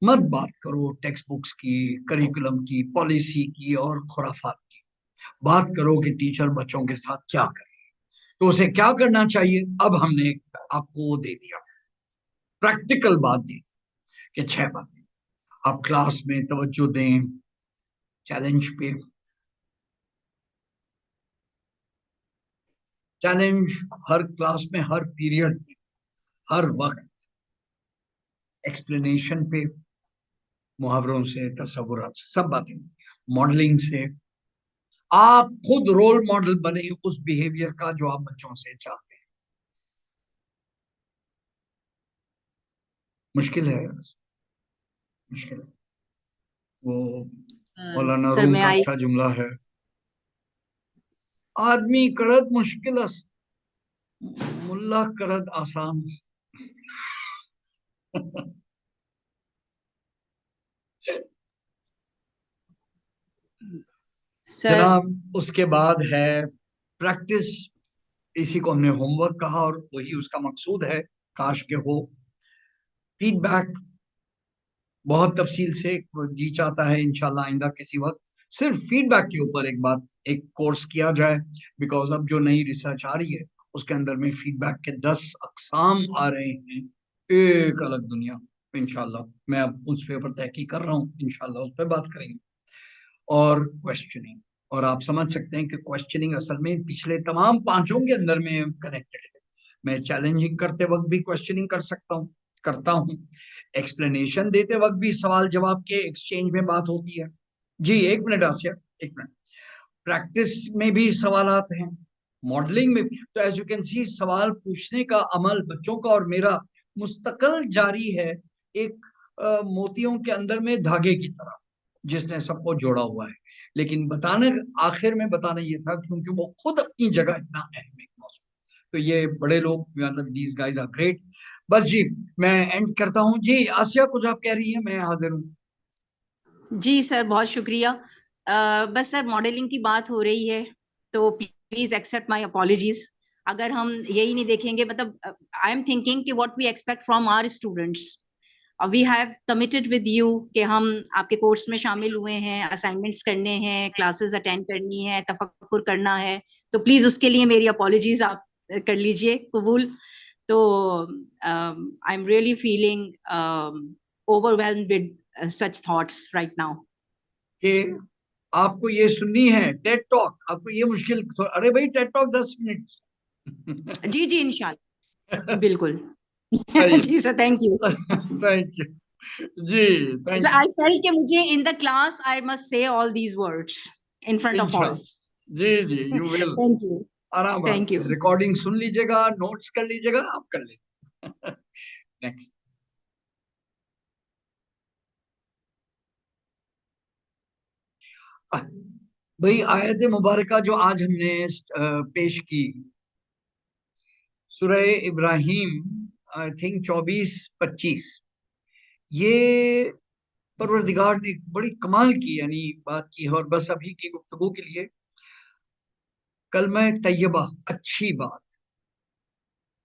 मत बात करो टेक्स्ट बुक्स की, करिकुलम की, पॉलिसी की और खुराफात की। बात करो कि टीचर बच्चों के साथ क्या करे, तो उसे क्या करना चाहिए। अब हमने आपको वो दे दिया, प्रैक्टिकल बात दी कि 6 बातें आप क्लास में तवज्जो दें। चैलेंज पे, चैलेंज हर क्लास में, हर पीरियड में, हर वक्त। एक्सप्लेनेशन पे, मुहावरों से, तसव्वुरात से, सब बातें, मॉडलिंग से। आप खुद रोल मॉडल बने उस बिहेवियर का जो आप बच्चों से चाहते हैं। मुश्किल है, मुश्किल है। वो मौलाना सर रूम मैं का आई अच्छा जुमला है, आदमी करद मुश्किल अस्त, मुल्ला करद आसान अस्त। सर जनाब, उसके बाद है प्रैक्टिस। इसी को हमने होमवर्क कहा और वही उसका मकसूद है, काश के हो। फीडबैक बहुत तफसील से जी चाहता है इंशाल्लाह आइंदा किसी वक्त सिर्फ फीडबैक के ऊपर एक कोर्स किया जाए, बिकॉज अब जो नई रिसर्च आ रही है उसके अंदर में फीडबैक के 10 अकसाम आ रहे हैं, एक अलग दुनिया। इंशाल्लाह मैं अब उस पे ऊपर तहकीक कर रहा हूँ, इंशाल्लाह उस पर बात करेंगे। और क्वेश्चनिंग, और आप समझ सकते हैं कि क्वेश्चनिंग असल में पिछले तमाम पांचों के अंदर में कनेक्टेड है। मैं चैलेंजिंग करते वक्त भी क्वेश्चनिंग कर सकता हूँ, करता हूँ। एक्सप्लेनेशन देते वक्त भी सवाल जवाब के एक्सचेंज में बात होती है। जी एक मिनट आसिया, एक मिनट। प्रैक्टिस में भी सवालात हैं, मॉडलिंग में भी। तो एज यू कैन सी, सवाल पूछने का अमल बच्चों का और मेरा मुस्तकिल जारी है, एक मोतियों के अंदर में धागे की तरह जिसने सबको जोड़ा हुआ है। लेकिन बताने, आखिर में बताना ये था क्योंकि वो खुद अपनी जगह इतना अहम एक मौजूद, तो ये बड़े लोग, मतलब दीज गाइज आर ग्रेट। बस जी मैं एंड करता हूँ। जी आसिया कुछ आप कह रही हैं, मैं हाजिर हूँ। जी सर बहुत शुक्रिया। बस सर मॉडलिंग की बात हो रही है तो प्लीज एक्सेप्ट माय अपॉलॉजीज। अगर हम यही नहीं देखेंगे, मतलब आई एम थिंकिंग कि what we expect from our students, we have committed with you कि हम आपके कोर्स में शामिल हुए हैं, असाइनमेंट्स करने हैं, क्लासेस अटेंड करनी है, तफक्कुर करना है, तो प्लीज उसके लिए मेरी अपॉलॉजीज आप कर लीजिए कबूल। तो I am really feeling overwhelmed with such thoughts right now. कि आपको ये सुननी है टेड टॉक, आपको ये मुश्किल, अरे भाई टेड टॉक 10 मिनट। जी जी इंशाल्लाह बिल्कुल। सही जी sir thank you. Thank you जी, थैंक I यू। felt कि मुझे in the class I must say all these words in front of all. जी जी यू विल। Thank you. आराम Thank you. से रिकॉर्डिंग सुन लीजिएगा, नोट्स कर लीजिएगा, आप कर लीजिएगा। नेक्स्ट। भाई आयत मुबारका जो आज हमने पेश की, सूरह इब्राहिम आई थिंक 24-25, ये परवरदिगार ने बड़ी कमाल की यानी बात की है। और बस अभी की गुफ्तगू के लिए, कलमा तैयबा, अच्छी बात,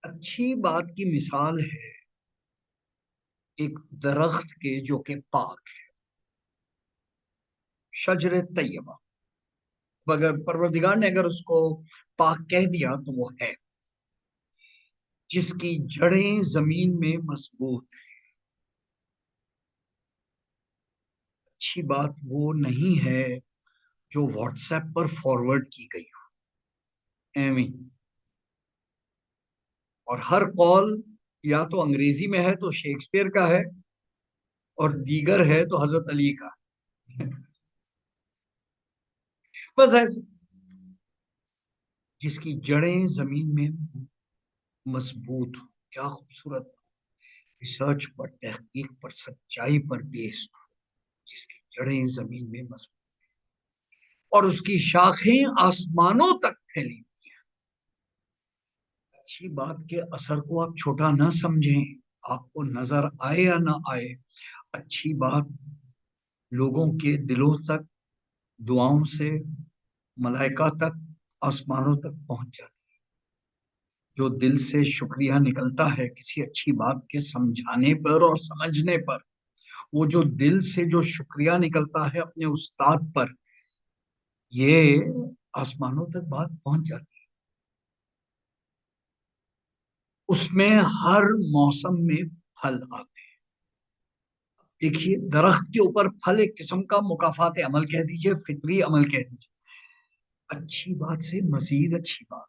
अच्छी बात की मिसाल है एक दरख्त के जो कि पाक है, शजर तैयबा। अगर परवरदिगार ने अगर उसको पाक कह दिया तो वो है जिसकी जड़ें जमीन में मजबूत है। अच्छी बात वो नहीं है जो व्हाट्सएप पर फॉरवर्ड की गई हो एमी, और हर कॉल या तो अंग्रेजी में है तो शेक्सपियर का है और दीगर है तो हजरत अली का। बस है जिसकी जड़ें जमीन में मजबूत हो। क्या खूबसूरत, रिसर्च पर, तहकीक पर, सच्चाई पर बेस्ड हो, जिसकी जड़ें जमीन में मजबूत और उसकी शाखें आसमानों तक फैली हुई हैं। अच्छी बात के असर को आप छोटा ना समझें, आपको नजर आए या ना आए, अच्छी बात लोगों के दिलों तक दुआओं से, मलाइका तक, आसमानों तक पहुंच जाती है। जो दिल से शुक्रिया निकलता है किसी अच्छी बात के समझाने पर और समझने पर, वो जो दिल से जो शुक्रिया निकलता है अपने उस्ताद पर, ये आसमानों तक बात पहुंच जाती है। उसमें हर मौसम में फल आते हैं। देखिए, दरख्त के ऊपर फल एक किस्म का मुकाफात अमल कह दीजिए, फितरी अमल कह दीजिए। अच्छी बात से मजीद अच्छी बात,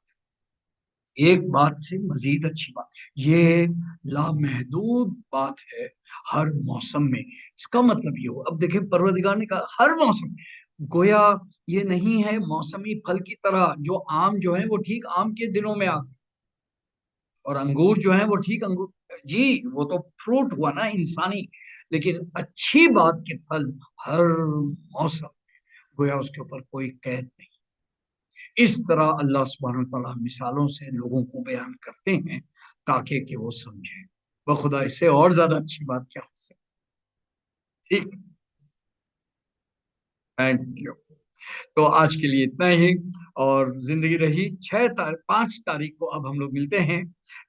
एक बात से मजीद अच्छी बात, ये लामहदूद बात है हर मौसम में। इसका मतलब ये हो, अब देखें परवरदिगार ने कहा हर मौसम, गोया ये नहीं है मौसमी फल की तरह जो आम जो है वो ठीक आम के दिनों में आते और अंगूर जो है वो ठीक अंगूर, जी वो तो फ्रूट हुआ ना इंसानी, लेकिन अच्छी बात के फल हर मौसम, गोया उसके ऊपर कोई कैद नहीं। इस तरह अल्लाह सुब्हानहू तआला मिसालों से लोगों को बयान करते हैं ताकि कि वो समझें। वह खुदा, इससे और ज्यादा अच्छी बात क्या हो सकती। ठीक, थैंक यू। तो आज के लिए इतना ही, और जिंदगी रही 5 तारीख को अब हम लोग मिलते हैं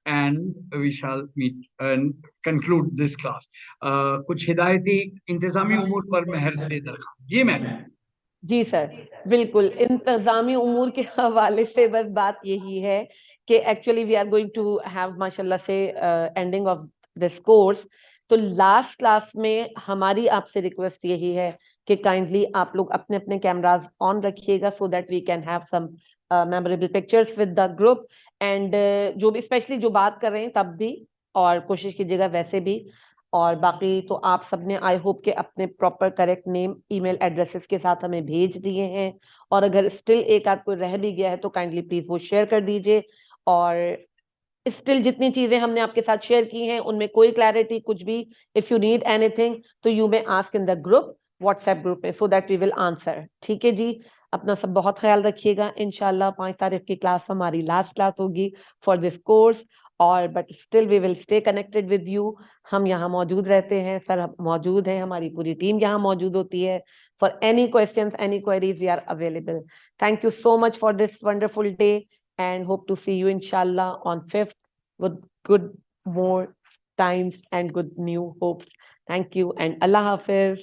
and we shall meet and conclude this class. कुछ हिदायती इंतजामी उमूर पर महर से दरखास्त। जी मैम। जी सर, बिल्कुल इंतजामी उमूर के हवाले से बस बात यही है कि actually we are going to have माशाल्लाह से एंडिंग ऑफ दिस कोर्स। तो लास्ट क्लास में हमारी आपसे रिक्वेस्ट यही है कि काइंडली आप लोग अपने अपने कैमराज ऑन रखिएगा so that we can have some memorable pictures with the group. And जो भी स्पेशली जो बात कर रहे हैं तब भी, और कोशिश कीजिएगा वैसे भी। और बाकी तो आप सबने आई होप के अपने proper correct name email addresses के साथ हमें भेज दिए हैं, और अगर स्टिल एक आध कोई रह भी गया है तो काइंडली प्लीज वो शेयर कर दीजिए। और स्टिल जितनी चीजें हमने आपके साथ शेयर की हैं उनमें कोई क्लैरिटी कुछ भी, इफ यू नीड एनीथिंग तो you may ask in the group, WhatsApp group में, so that we will answer. ठीक है जी, अपना सब बहुत ख्याल रखिएगा। इंशाल्लाह 5 तारीख की क्लास हमारी लास्ट क्लास होगी फॉर दिस कोर्स, और but still we will stay connected with you. हम यहाँ मौजूद रहते हैं, सर मौजूद हैं, हमारी पूरी टीम यहाँ मौजूद होती है। For any questions, any queries, we are available. Thank you so much for this wonderful day and hope to see you inshallah on 5th with good more times and good new hopes. Thank you and Allah Hafiz.